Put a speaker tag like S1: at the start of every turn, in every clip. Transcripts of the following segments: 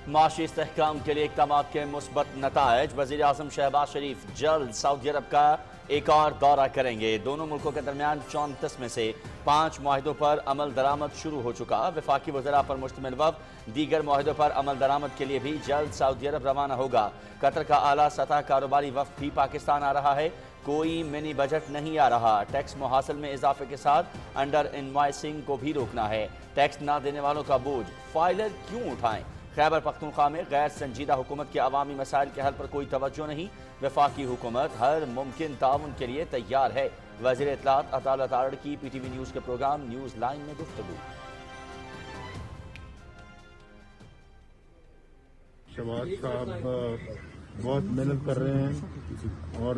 S1: معاشی استحکام کے لیے اقدامات کے مثبت نتائج۔ وزیر اعظم شہباز شریف جلد سعودی عرب کا ایک اور دورہ کریں گے۔ دونوں ملکوں کے درمیان 34 میں سے 5 معاہدوں پر عمل درآمد شروع ہو چکا۔ وفاقی وزراء پر مشتمل وفد دیگر معاہدوں پر عمل درآمد کے لیے بھی جلد سعودی عرب روانہ ہوگا۔ قطر کا اعلیٰ سطح کاروباری وفد بھی پاکستان آ رہا ہے۔ کوئی منی بجٹ نہیں آ رہا۔ ٹیکس محاصل میں اضافے کے ساتھ انڈر انوائسنگ کو بھی روکنا ہے۔ ٹیکس نہ دینے والوں کا بوجھ فائلر کیوں اٹھائیں؟ خیبر پختونخوا میں غیر سنجیدہ حکومت کے عوامی مسائل کے حل پر کوئی توجہ نہیں۔ وفاقی حکومت ہر ممکن تعاون کے لیے تیار ہے۔ وزیر اطلاعات عطا تارڑ کی پی ٹی وی نیوز کے پروگرام نیوز لائن میں گفتگو۔
S2: شہباز صاحب بہت محنت کر رہے ہیں اور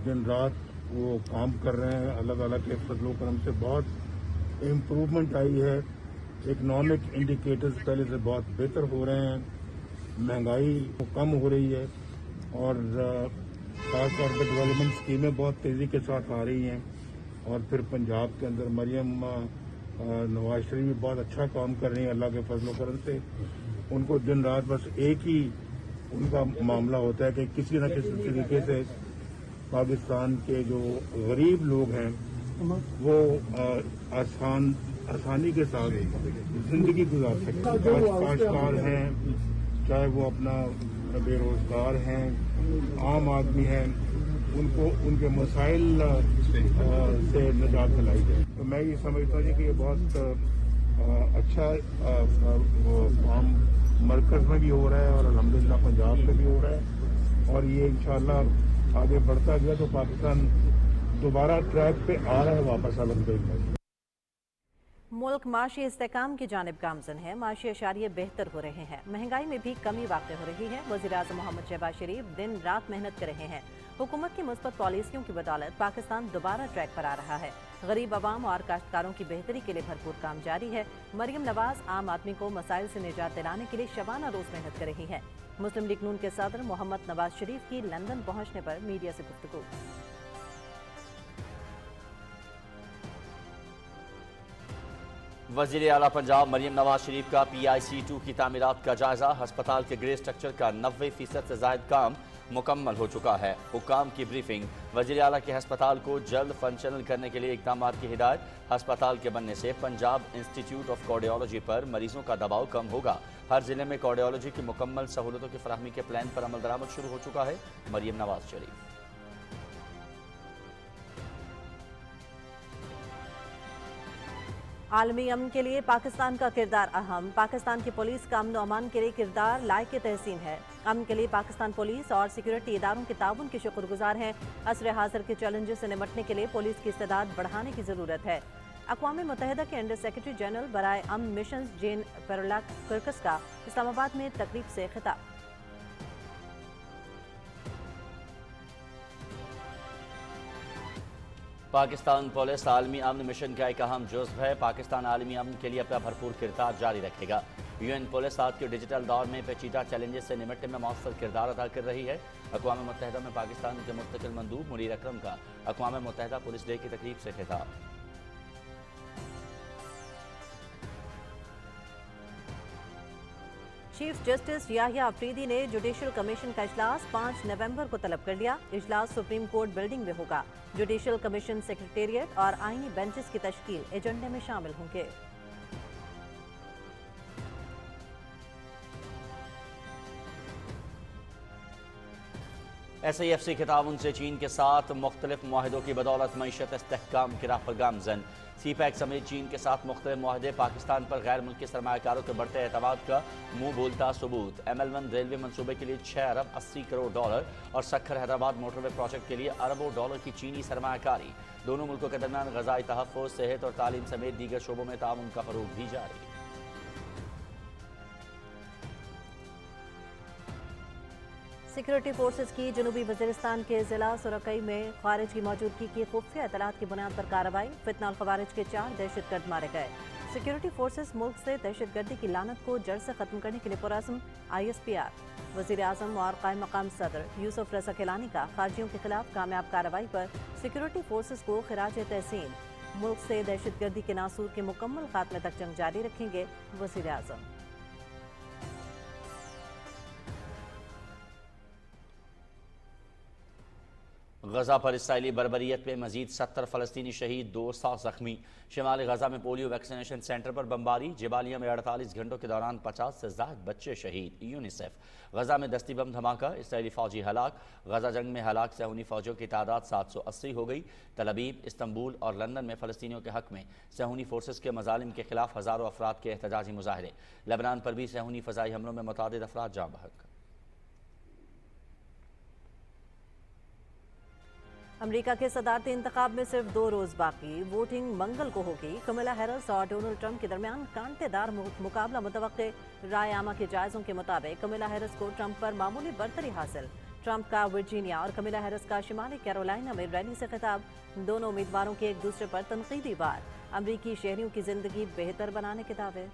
S2: دن رات وہ کام کر رہے ہیں۔ اللہ تعالیٰ کے فضل و کرم سے بہت امپروومنٹ آئی ہے۔ اکنامک انڈیکیٹرز پہلے سے بہت بہتر ہو رہے ہیں۔ مہنگائی کم ہو رہی ہے اور خاص طور پہ ڈیولپمنٹ اسکیمیں بہت تیزی کے ساتھ آ رہی ہیں۔ اور پھر پنجاب کے اندر مریم نواز شریف بھی بہت اچھا کام کر رہی ہیں اللہ کے فضل و کرم سے۔ ان کو دن رات بس ایک ہی ان کا معاملہ ہوتا ہے کہ کسی نہ کسی طریقے سے پاکستان کے جو غریب لوگ ہیں وہ آسانی کے ساتھ زندگی گزار سکیں۔ کاشتکار ہیں، چاہے وہ اپنا بے روزگار ہیں، عام آدمی ہیں، ان کو ان کے مسائل سے نجات دلائی جائے۔ تو میں یہ سمجھتا ہوں کہ یہ بہت اچھا کام مرکز میں بھی ہو رہا ہے اور الحمدللہ پنجاب میں بھی ہو رہا ہے، اور یہ انشاءاللہ آگے بڑھتا گیا تو پاکستان دوبارہ ٹریک پہ آ رہا ہے واپس الحمدللہ۔
S3: ملک معاشی استحکام کی جانب گامزن ہے۔ معاشی اشاریے بہتر ہو رہے ہیں، مہنگائی میں بھی کمی واقع ہو رہی ہے۔ وزیر اعظم محمد شہباز شریف دن رات محنت کر رہے ہیں۔ حکومت کی مثبت پالیسیوں کی بدولت پاکستان دوبارہ ٹریک پر آ رہا ہے۔ غریب عوام اور کاشتکاروں کی بہتری کے لیے بھرپور کام جاری ہے۔ مریم نواز عام آدمی کو مسائل سے نجات دلانے کے لیے شبانہ روز محنت کر رہی ہیں۔ مسلم لیگ نون کے صدر محمد نواز شریف کی لندن پہنچنے پر میڈیا سے گفتگو۔
S1: وزیر اعلیٰ پنجاب مریم نواز شریف کا PIC2 کی تعمیرات کا جائزہ۔ ہسپتال کے گرے سٹرکچر کا 90% سے زائد کام مکمل ہو چکا ہے۔ حکام کی بریفنگ۔ وزیر اعلیٰ کے ہسپتال کو جلد فنکشنل کرنے کے لیے اقدامات کی ہدایت۔ ہسپتال کے بننے سے پنجاب انسٹیٹیوٹ آف کارڈیالوجی پر مریضوں کا دباؤ کم ہوگا۔ ہر ضلع میں کارڈیالوجی کی مکمل سہولتوں کی فراہمی کے پلان پر عمل درآمد شروع ہو چکا ہے۔ مریم نواز شریف۔
S3: عالمی امن کے لیے پاکستان کا کردار اہم۔ پاکستان کی پولیس کا امن و امان کے لیے کردار لائق تحسین ہے۔ امن کے لیے پاکستان پولیس اور سیکورٹی اداروں کے تعاون کی شکر گزار ہیں۔ عصر حاضر کے چیلنجز سے نمٹنے کے لیے پولیس کی استعداد بڑھانے کی ضرورت ہے۔ اقوام متحدہ کے انڈر سیکرٹری جنرل برائے امن مشنز جین پیرولاک کرکس کا اسلام آباد میں تقریب سے خطاب۔
S1: پاکستان پولیس عالمی امن مشن کا ایک اہم جزو ہے۔ پاکستان عالمی امن کے لیے اپنا بھرپور کردار جاری رکھے گا۔ UN پولیس آج کے ڈیجیٹل دور میں پیچیدہ چیلنجز سے نمٹنے میں مؤثر کردار ادا کر رہی ہے۔ اقوام متحدہ میں پاکستان کے مستقل مندوب منیر اکرم کا اقوام متحدہ پولیس ڈے کی تقریب سے خطاب۔
S3: چیف جسٹس یحییٰ افریدی نے جوڈیشل کمیشن کا اجلاس 5 نومبر کو طلب کر لیا۔ اجلاس سپریم کورٹ بلڈنگ میں ہوگا۔ جوڈیشل کمیشن سیکریٹریٹ اور آئینی بینچز کی تشکیل ایجنڈے میں شامل ہوں گے۔
S1: SIFC کے تعاون سے چین کے ساتھ مختلف معاہدوں کی بدولت معیشت استحکام کی راہ پر گامزن۔ CPEC سمیت چین کے ساتھ مختلف معاہدے پاکستان پر غیر ملکی سرمایہ کاروں کے بڑھتے اعتماد کا منہ بولتا ثبوت۔ ML1 ریلوے منصوبے کے لیے 6 ارب 80 کروڑ ڈالر اور سکھر حیدرآباد موٹر وے پروجیکٹ کے لیے اربوں ڈالر کی چینی سرمایہ کاری۔ دونوں ملکوں کے درمیان غذائی تحفظ، صحت اور تعلیم سمیت دیگر شعبوں میں تعاون کا فروغ بھی جاری۔
S3: سیکورٹی فورسز کی جنوبی وزیرستان کے ضلع سرکئی میں خارج کی موجودگی کی خفیہ اطلاعات کی بنیاد پر کارروائی۔ فتنہ الخوارج کے 4 دہشت گرد مارے گئے۔ سیکورٹی فورسز ملک سے دہشت گردی کی لعنت کو جڑ سے ختم کرنے کے لیے پرعزم ISPR۔ وزیر اعظم اور قائم مقام صدر یوسف رضا گیلانی کا خارجیوں کے خلاف کامیاب کارروائی پر سیکورٹی فورسز کو خراج تحسین۔ ملک سے دہشت گردی کے ناسور کے مکمل خاتمے تک جنگ جاری رکھیں گے وزیر اعظم۔
S1: غزہ پر اسرائیلی بربریت میں مزید 70 فلسطینی شہید، 200 زخمی۔ شمالی غزہ میں پولیو ویکسینیشن سینٹر پر بمباری، جبالیہ میں 48 گھنٹوں کے دوران 50 سے زائد بچے شہید۔ یونیسیف۔ غزہ میں دستی بم دھماکہ، اسرائیلی فوجی ہلاک۔ غزہ جنگ میں ہلاک صہیونی فوجیوں کی تعداد 780 ہو گئی۔ تل ابیب، استنبول اور لندن میں فلسطینیوں کے حق میں صہیونی فورسز کے مظالم کے خلاف ہزاروں افراد کے احتجاجی مظاہرے۔ لبنان پر بھی صہیونی فضائی حملوں میں متعدد افراد جاں بحق۔
S3: امریکہ کے صدارتی انتخاب میں صرف 2 روز باقی، ووٹنگ منگل کو ہوگی۔ کملا ہیرس اور ڈونلڈ ٹرمپ کے درمیان کانٹے دار مقابلہ متوقع۔ رائے عامہ کے جائزوں کے مطابق کملا ہیرس کو ٹرمپ پر معمولی برتری حاصل۔ ٹرمپ کا ورجینیا اور کملا ہیرس کا شمالی کیرولائنا میں ریلی سے خطاب۔ دونوں امیدواروں کے ایک دوسرے پر تنقیدی وار۔ امریکی شہریوں کی زندگی بہتر بنانے کے دعوے۔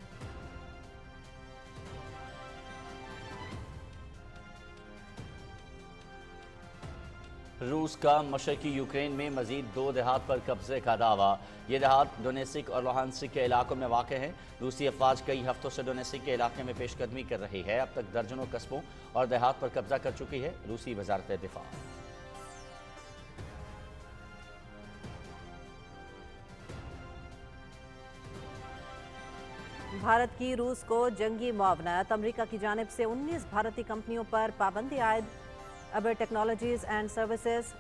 S1: روس کا مشرقی یوکرین میں مزید 2 دیہات پر قبضے کا دعویٰ۔ یہ دیہات ڈونیسک اور لوہانسک کے علاقوں میں واقع ہیں۔ روسی افواج کئی ہفتوں سے ڈونیسک کے علاقے میں پیش قدمی کر رہی ہے۔ اب تک درجنوں قصبوں اور دیہات پر قبضہ کر چکی ہے۔ روسی وزارت دفاع۔
S3: بھارت کی روس کو جنگی معاونت، امریکہ کی جانب سے 19 بھارتی کمپنیوں پر پابندی عائد۔ Abhar technologies and services,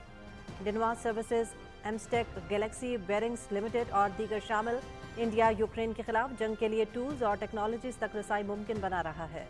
S3: Denwa services, Emstec, galaxy bearings limited اور دیگر شامل۔ انڈیا یوکرین کے خلاف جنگ کے لیے ٹولز اور ٹیکنالوجیز تک رسائی ممکن بنا رہا ہے۔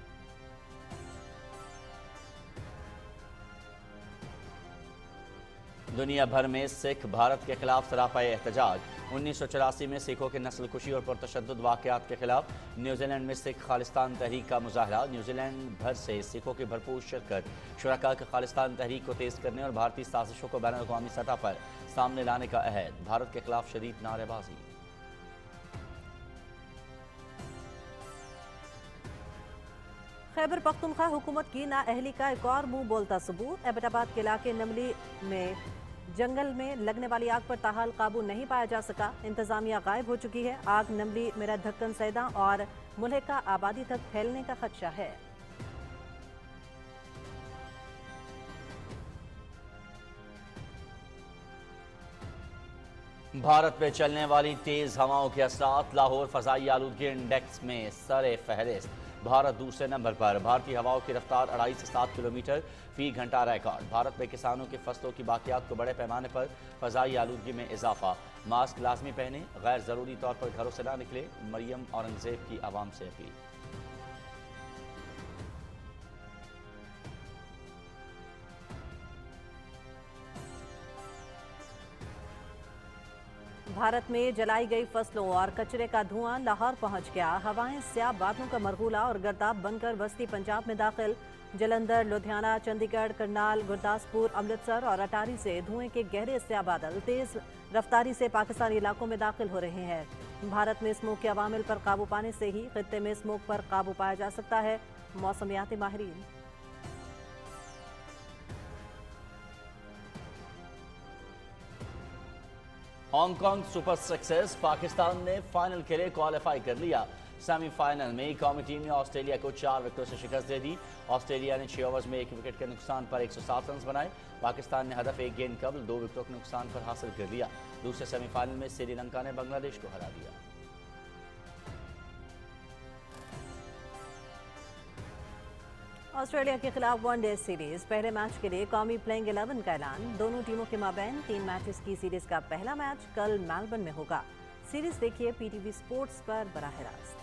S1: دنیا بھر میں سکھ بھارت کے خلاف سراپائی احتجاج۔ 1984 میں سکھوں کے نسل کشی اور پرتشدد واقعات کے خلاف نیوزی لینڈ میں سکھ خالصتان تحریک کا مظاہرہ۔ نیوزی لینڈ بھر سے سکھوں کی بھرپور شرکت۔ شرکاء کے خالصتان تحریک کو تیز کرنے اور بھارتی سازشوں کو بین الاقوامی سطح پر سامنے لانے کا عہد۔ بھارت کے خلاف شدید نعرے بازی۔
S3: خیبر پختونخوا حکومت کی نااہلی کا ایک اور منہ بولتا ثبوت۔ ایبٹ آباد کے علاقے نملی میں جنگل میں لگنے والی آگ پر تاحال قابو نہیں پایا جا سکا۔ انتظامیہ غائب ہو چکی ہے۔ آگ نملی، میرٹھ دھکن سیداں اور ملحقہ آبادی تک پھیلنے کا خدشہ ہے۔
S1: بھارت پہ چلنے والی تیز ہواؤں کے اثرات۔ لاہور فضائی آلودگی انڈیکس میں سر فہرست۔ بھارت دوسرے نمبر پر۔ بھارتی ہواؤں کی رفتار 2.5 سے 7 کلومیٹر فی گھنٹہ ریکارڈ۔ بھارت میں کسانوں کی فصلوں کی باقیات کو بڑے پیمانے پر فضائی آلودگی میں اضافہ۔ ماسک لازمی پہنیں، غیر ضروری طور پر گھروں سے نہ نکلے۔ مریم اورنگزیب کی عوام سے اپیل۔
S3: بھارت میں جلائی گئی فصلوں اور کچرے کا دھواں لاہور پہنچ گیا۔ ہوائیں سیاہ بادلوں کا مرغولہ اور گرداب بن کر وسطی پنجاب میں داخل۔ جلندھر، لدھیانہ، چندی گڑھ، کرنال، گرداسپور، امرتسر اور اٹاری سے دھوئیں کے گہرے سیاہ بادل تیز رفتاری سے پاکستانی علاقوں میں داخل ہو رہے ہیں۔ بھارت میں اسموگ کے عوامل پر قابو پانے سے ہی خطے میں اسموگ پر قابو پایا جا سکتا ہے، موسمیاتی ماہرین۔
S1: Hong Kong super success, Pakistan نے فائنل کے لیے کوالیفائی کر لیا۔ سیمی فائنل میں قومی ٹیم نے آسٹریلیا کو 4 وکٹوں سے شکست دے دی۔ آسٹریلیا نے 6 اوورز میں 1 وکٹ کے نقصان پر 107 رنز بنائے۔ پاکستان نے ہدف 1 گیند قبل 2 وکٹوں کے نقصان پر حاصل کر لیا۔ دوسرے سیمی فائنل میں سری لنکا نے بنگلہ دیش کو ہرا دیا۔
S3: آسٹریلیا کے خلاف 1 ڈے سیریز، پہلے میچ کے لیے قومی پلینگ 11 کا اعلان۔ دونوں ٹیموں کے مابین 3 میچز کی سیریز کا پہلا میچ کل میلبرن میں ہوگا۔ سیریز دیکھیے پی ٹی وی سپورٹس پر براہ راست۔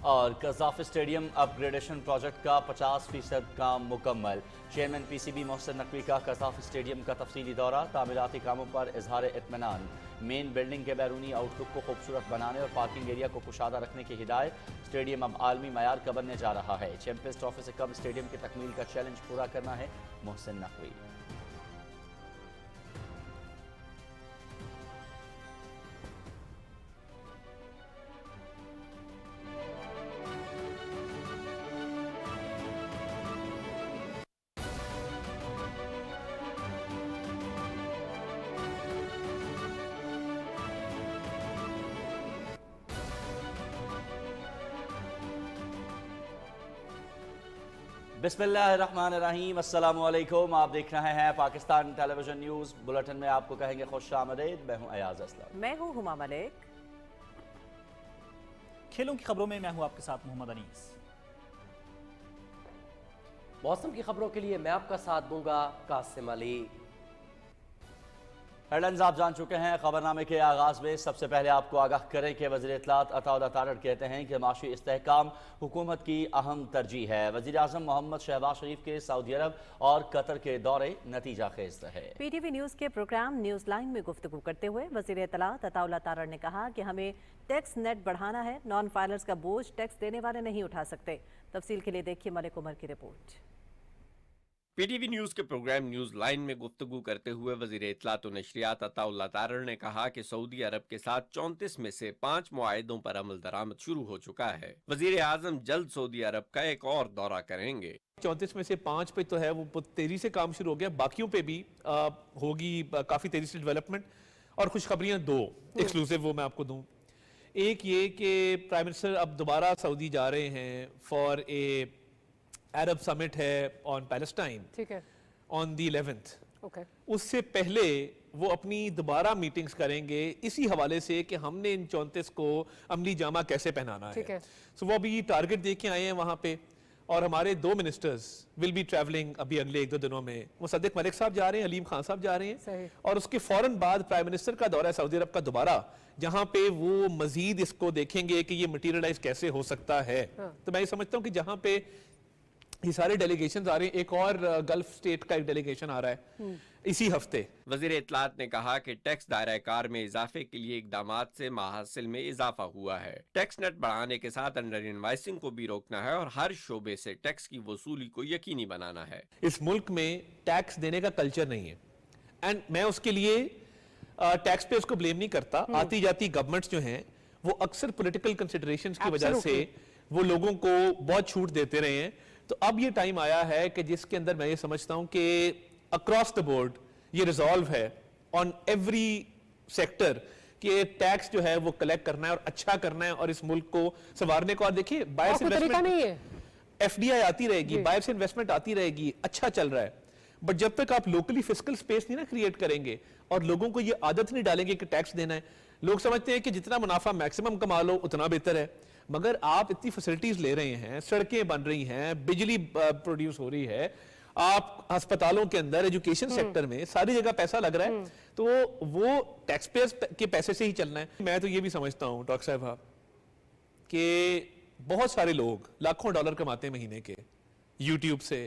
S1: اور قذافی اسٹیڈیم اپ گریڈیشن پروجیکٹ کا 50% کام مکمل۔ Chairman P C B Mohsin Naqvi کا قذافی اسٹیڈیم کا تفصیلی دورہ۔ تعمیراتی کاموں پر اظہار اطمینان۔ مین بلڈنگ کے بیرونی آؤٹ لک کو خوبصورت بنانے اور پارکنگ ایریا کو کشادہ رکھنے کی ہدایت۔ اسٹیڈیم اب عالمی معیار کا بننے جا رہا ہے۔ چیمپئنز ٹرافی سے قبل اسٹیڈیم کی تکمیل کا چیلنج پورا کرنا ہے محسن نقوی۔ बिस्मिल्लाहिर्रहमानिर्रहीम, अस्सलाम वालेकुम। आप देख रहे हैं पाकिस्तान टेलीविजन न्यूज़ बुलेटिन में आपको कहेंगे खुश आमदीद। मैं हूं अयाज असलम।
S3: मैं हूँ हुमा मलिक।
S4: खेलों की खबरों में मैं हूं आपके साथ मोहम्मद अनीस।
S5: मौसम की खबरों के लिए मैं आपका साथ दूंगा कासिम अली।
S1: हेडलाइंस आप जान चुके हैं। खबरनामे के आगाज में सबसे पहले आपको आगाह करें कि वज़ीर इत्तलात अताउल्लाह तारड़ कहते हैं कि माशी इस्तेहकाम हुकूमत की अहम तरजीह है। वज़ीर आज़म मोहम्मद शहबाज शरीफ के सऊदी अरब और कतर के दौरे नतीजा खेज रहे।
S3: PTV न्यूज़ के प्रोग्राम न्यूज़ लाइन में गुफ्तगू करते हुए वज़ीर इत्तलात अताउल्लाह तारड़ ने कहा कि हमें टैक्स नेट बढ़ाना है, नॉन फाइलर्स का बोझ टैक्स देने वाले नहीं उठा सकते। तफसील के लिए देखिए मलिक उमर की रिपोर्ट।
S6: PTV न्यूज के प्रोग्राम न्यूज लाइन में गुफ्तगू करते हुए वजीर इत्तलात व नशरियात अताउल्लाह तारड़ ने कहा कि सऊदी अरब के साथ 34 में से 5 मुआहिदों पर अमल दरामद शुरू हो चुका है। वजीर आजम जल्द सऊदी अरब का एक और दौरा करेंगे।
S7: 34 में से 5 पे तो है वो बहुत तेजी से काम शुरू हो गया, बाकियों पे भी होगी काफी तेजी से डेवलपमेंट। और खुशखबरियां 2 एक्सक्लूसिव वो मैं आपको दूं। एक ये कि प्राइम मिनिस्टर अब दोबारा सऊदी जा रहे हैं फॉर ए अरब समिट है ऑन पैलेस्टाइन,
S8: ठीक है,
S7: ऑन दी 11th।
S8: ओके।
S7: उससे पहले वो अपनी दोबारा मीटिंग्स करेंगे इसी हवाले से कि हमने इन 34 को अमली जामा कैसे पहनाना
S8: ठीक है।
S7: सो वो अभी टारगेट दे के आए हैं वहां पे। और हमारे 2 मिनिस्टर्स विल बी ट्रैवलिंग अभी अगले 1-2 दिनों में। मुसद्दिक मलिक साहब जा रहे हैं, अलीम खान साहब जा रहे
S8: सही।
S7: हैं, और उसके फौरन बाद प्राइम मिनिस्टर का दौरा है सऊदी अरब का दोबारा, जहां पे वो मजीद इसको देखेंगे कि ये मटीरियलाइज कैसे हो सकता है। तो मैं ये समझता हूँ कि जहां पे ये सारे डेलीगेशन आ रहे हैं, एक और गल्फ स्टेट का एक डेलीगेशन आ रहा है इसी हफ्ते।
S6: वजीर इत्तलात ने कहा कि टैक्स दायरा कार में इजाफे के लिए इकदामात से महासिल में इजाफा हुआ है। टैक्स नेट बढ़ाने के साथ अंडर इनवाइसिंग को भी रोकना है और हर शोबे से टैक्स की वसूली को यकीनी बनाना है।
S7: इस मुल्क में टैक्स देने का कल्चर नहीं है, एंड मैं उसके लिए टैक्स पे उसको ब्लेम नहीं करता। आती जाती गवर्नमेंट्स जो हैं वो अक्सर पॉलिटिकल कंसिडरेशंस की वजह से वो लोगों को बहुत छूट देते रहे हैं। तो अब ये टाइम आया है कि जिसके अंदर मैं ये समझता हूं कि अक्रॉस द बोर्ड ये रिजॉल्व है ऑन एवरी सेक्टर कि टैक्स जो है वो कलेक्ट करना है और अच्छा करना है और इस मुल्क को संवारने को। और देखिए बाहर से इन्वेस्टमेंट नहीं है, FDI आती रहेगी, बाहर से इन्वेस्टमेंट आती रहेगी, अच्छा चल रहा है। बट जब तक आप लोकली फिस्कल स्पेस नहीं ना क्रिएट करेंगे और लोगों को ये आदत नहीं डालेंगे कि टैक्स देना है। लोग समझते हैं कि जितना मुनाफा मैक्सिमम कमा लो उतना बेहतर है, मगर आप इतनी फैसिलिटीज ले रहे हैं, सड़कें बन रही हैं, बिजली प्रोड्यूस हो रही है, आप अस्पतालों के अंदर एजुकेशन सेक्टर में सारी जगह पैसा लग रहा है, तो वो टैक्स पेयर्स के पैसे से ही चलना है। मैं तो ये भी समझता हूँ डॉक्टर साहब कि बहुत सारे लोग लाखों डॉलर कमाते हैं महीने के यूट्यूब से,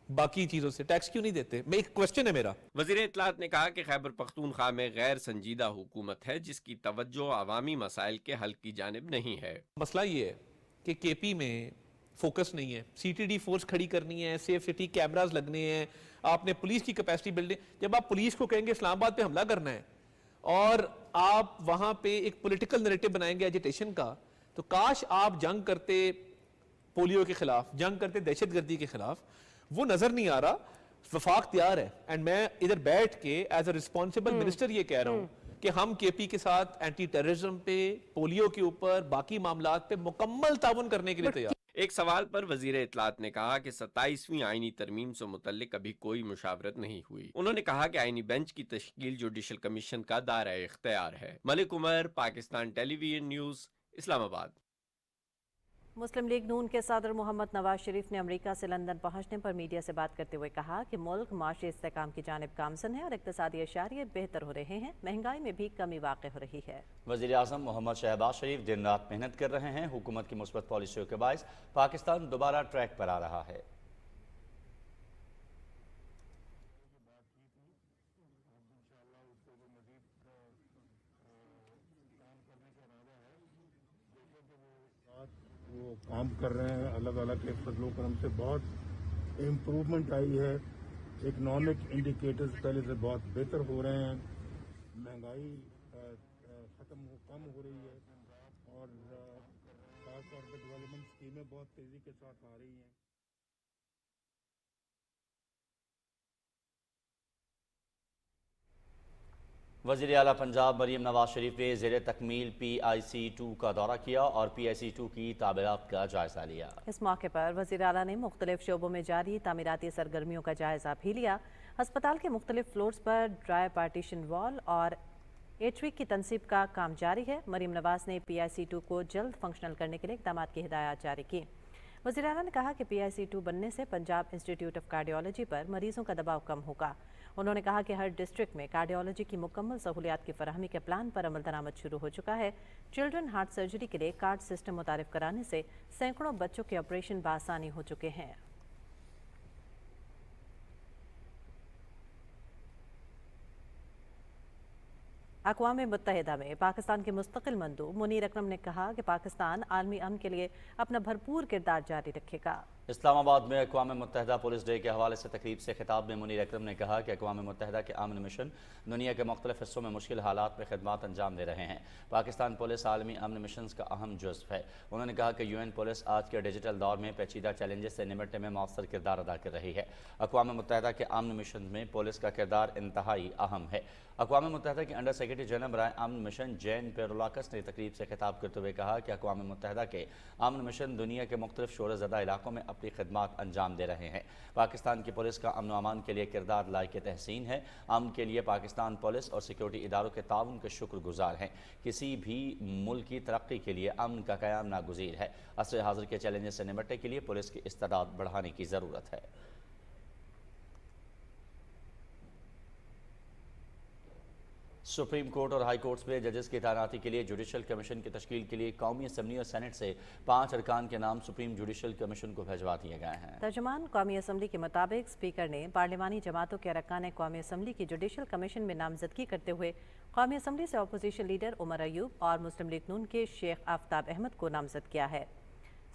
S7: बाकी चीजों से, टैक्स क्यों नहीं देते? मैं एक क्वेश्चन है मेरा।
S6: वजीर इत्तलात ने कहा कि खैबर पख्तूनख्वा में गैर संजीदा हुकूमत है जिसकी तवज्जो अवामी मसाइल के हल की जानिब नहीं है।
S7: मसला ये है कि KP में फोकस नहीं है। CTD फोर्स खड़ी करनी है, सेफ सिटी कैमरास लगने हैं, आपने पुलिस की कैपेसिटी बिल्डिंग। जब आप पुलिस को कहेंगे इस्लामाबाद पे हमला करना है और आप वहां पे एक पॉलिटिकल नैरेटिव बनाएंगे एजिटेशन का, तो काश आप जंग करते पोलियो के खिलाफ, जंग करते दहशतगर्दी के खिलाफ। वो नजर नहीं आ रहा। वफाक तैयार है, एंड मैं इधर बैठ के एज अ रिस्पॉन्सिबल मिनिस्टर ये कह रहा हूं कि हम KP के साथ एंटी टेररिज्म पे, पोलियो के ऊपर, बाकी मामलात पे मुकम्मल ताउन करने के लिए तैयार।
S6: एक सवाल पर वजीर इत्तलात ने कहा कि 27वीं आईनी तरमीम से मुतल्लिक अभी कोई मुशावरत नहीं हुई। उन्होंने कहा कि आईनी बेंच की तश्कील जुडिशल कमीशन का दायरा इख्तियार है। Malik Umar, Pakistan television news, Islamabad.
S3: मुस्लिम लीग नून के सदर मोहम्मद नवाज शरीफ ने अमेरिका से लंदन पहुंचने पर मीडिया से बात करते हुए कहा कि मुल्क माशी इस्तेहकाम की जानिब गामजन है और इक्तिसादी अशारिये बेहतर हो रहे हैं, महंगाई में भी कमी वाक़ हो रही है।
S1: वज़ीर आज़म मोहम्मद शहबाज शरीफ दिन रात मेहनत कर रहे हैं। हुकूमत की मुस्बत पॉलिसियों के बायस पाकिस्तान दोबारा ट्रैक पर आ रहा है।
S2: वो काम कर रहे हैं, अलग अलग के फजलो करम से बहुत इम्प्रूवमेंट आई है। इकनॉमिक इंडिकेटर्स पहले से बहुत बेहतर हो रहे हैं, महंगाई कम हो रही है और खास तौर पर डेवलपमेंट स्कीमें बहुत तेज़ी के साथ आ रही हैं।
S1: वज़ीर आला पंजाब मरीम नवाज शरीफ ने ज़ेरे तकमील PIC2 का दौरा किया और PIC2 की तामीरात का जायज़ा लिया।
S3: इस मौके पर वज़ीर आला ने मुख्तलिफ शोबों में जारी तामीराती सरगर्मियों का जायज़ा भी लिया। अस्पताल के मुख्तलिफ फ्लोर्स पर ड्राई पार्टीशन वॉल और एचवी की तनसीब का काम जारी है। मरीम नवाज ने PIC2 को जल्द फंक्शनल करने के लिए इक़दामात की हिदायत जारी की। वज़ीर आला ने कहा कि PIC2 बनने से पंजाब इंस्टीट्यूट ऑफ कार्डियोलॉजी पर मरीजों का दबाव कम होगा। उन्होंने कहा कि हर डिस्ट्रिक्ट में कार्डियोलॉजी की मुकम्मल सहूलियात की फराहमी के प्लान पर अमल दरामद शुरू हो चुका है। चिल्ड्रन हार्ट सर्जरी के लिए कार्ड सिस्टम मुतारिफ कराने से सैकड़ों बच्चों के ऑपरेशन बआसानी हो चुके हैं। अक़वाम मुत्तहिदा में पाकिस्तान के मुस्तकिल मंदूब मुनीर अकरम ने कहा कि पाकिस्तान आलमी अमन के लिए अपना भरपूर किरदार जारी रखेगा।
S1: इस्लामाबाद में अक़वाम मुत्तहिदा पुलिस डे के हवाले से तकरीब से खिताब में मुनीर अकरम ने कहा कि अक़वाम मुत्तहिदा के अमन मिशन दुनिया के मुख्तलिफ हिस्सों में मुश्किल हालात में खिदमात अंजाम दे रहे हैं। पाकिस्तान पुलिस आलमी अमन मिशन का अहम जुज़्व है। उन्होंने कहा कि UN पुलिस आज के डिजिटल दौर में पेचीदा चैलेंजेस से निपटने में मौसर किरदार अदा कर रही है। अक़वाम मुत्तहिदा के अमन मिशन में पुलिस का किरदार इंतहाई अहम है। अक़वाम मुत्तहिदा के अंडर सेक्रेटरी जनरल बराए अमन मिशन जैन पेरोलाकस ने तकरीब से खिताब करते हुए कहा कि अक़वाम मुत्तहिदा के अमन मिशन दुनिया के मुख्तलिफ शोरज़दा इलाकों में अपनी खिदमात अंजाम दे रहे हैं। पाकिस्तान की पुलिस का अमन अमान के लिए किरदार लायक तहसीन है। अमन के लिए पाकिस्तान पुलिस और सिक्योरिटी इदारों के ताउन के शुक्रगुजार हैं। किसी भी मुल्क की तरक्की के लिए अमन का क़याम नागुज़ीर है। असर हाज़िर के चैलेंजेस से निपटने के लिए पुलिस की इस्तादात बढ़ाने की ज़रूरत है। सुप्रीम कोर्ट और हाई कोर्ट्स में जजेस की तैनाती के लिए जुडिशल कमीशन की तश्कील के लिए कौमी असम्बली और सेनेट से 5 अरकान के नाम सुप्रीम जुडिशल कमीशन को भिजवा दिए गए हैं।
S3: तर्जुमान कौमी असम्बली के मुताबिक स्पीकर ने पार्लिमानी जमातों के अरकान कौमी असम्बली की जुडिशल कमीशन में नामजदगी करते हुए कौमी असम्बली से अपोजिशन लीडर उमर अयूब और मुस्लिम लीग नून के शेख आफ्ताब अहमद को नामजद किया है।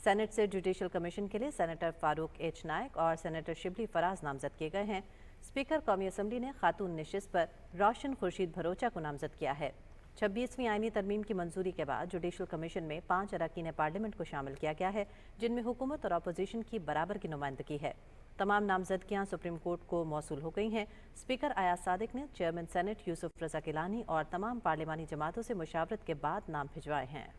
S3: सेनेट से जुडिशल कमीशन के लिए सेनेटर फारूक H नायक और सेनेटर शिबली फराज नामजद किए गए हैं। स्पीकर कौमी असम्बली ने खातून नशिस्त पर रोशन खुर्शीद भरोचा को नामजद किया है। 26वीं आईनी तरमीम की मंजूरी के बाद जुडिशल कमीशन में 5 अरकान पार्लियामेंट को शामिल किया गया है, जिनमें हुकूमत और अपोजिशन की बराबर की नुमाइंदगी है। तमाम नामजदगियां सुप्रीम कोर्ट को मौसूल हो गई हैं। स्पीकर अयाज सादिक ने चेयरमैन सेनेट यूसुफ रजा गिलानी और तमाम पार्लिमानी जमातों से मुशावरत के बाद नाम भिजवाए हैं।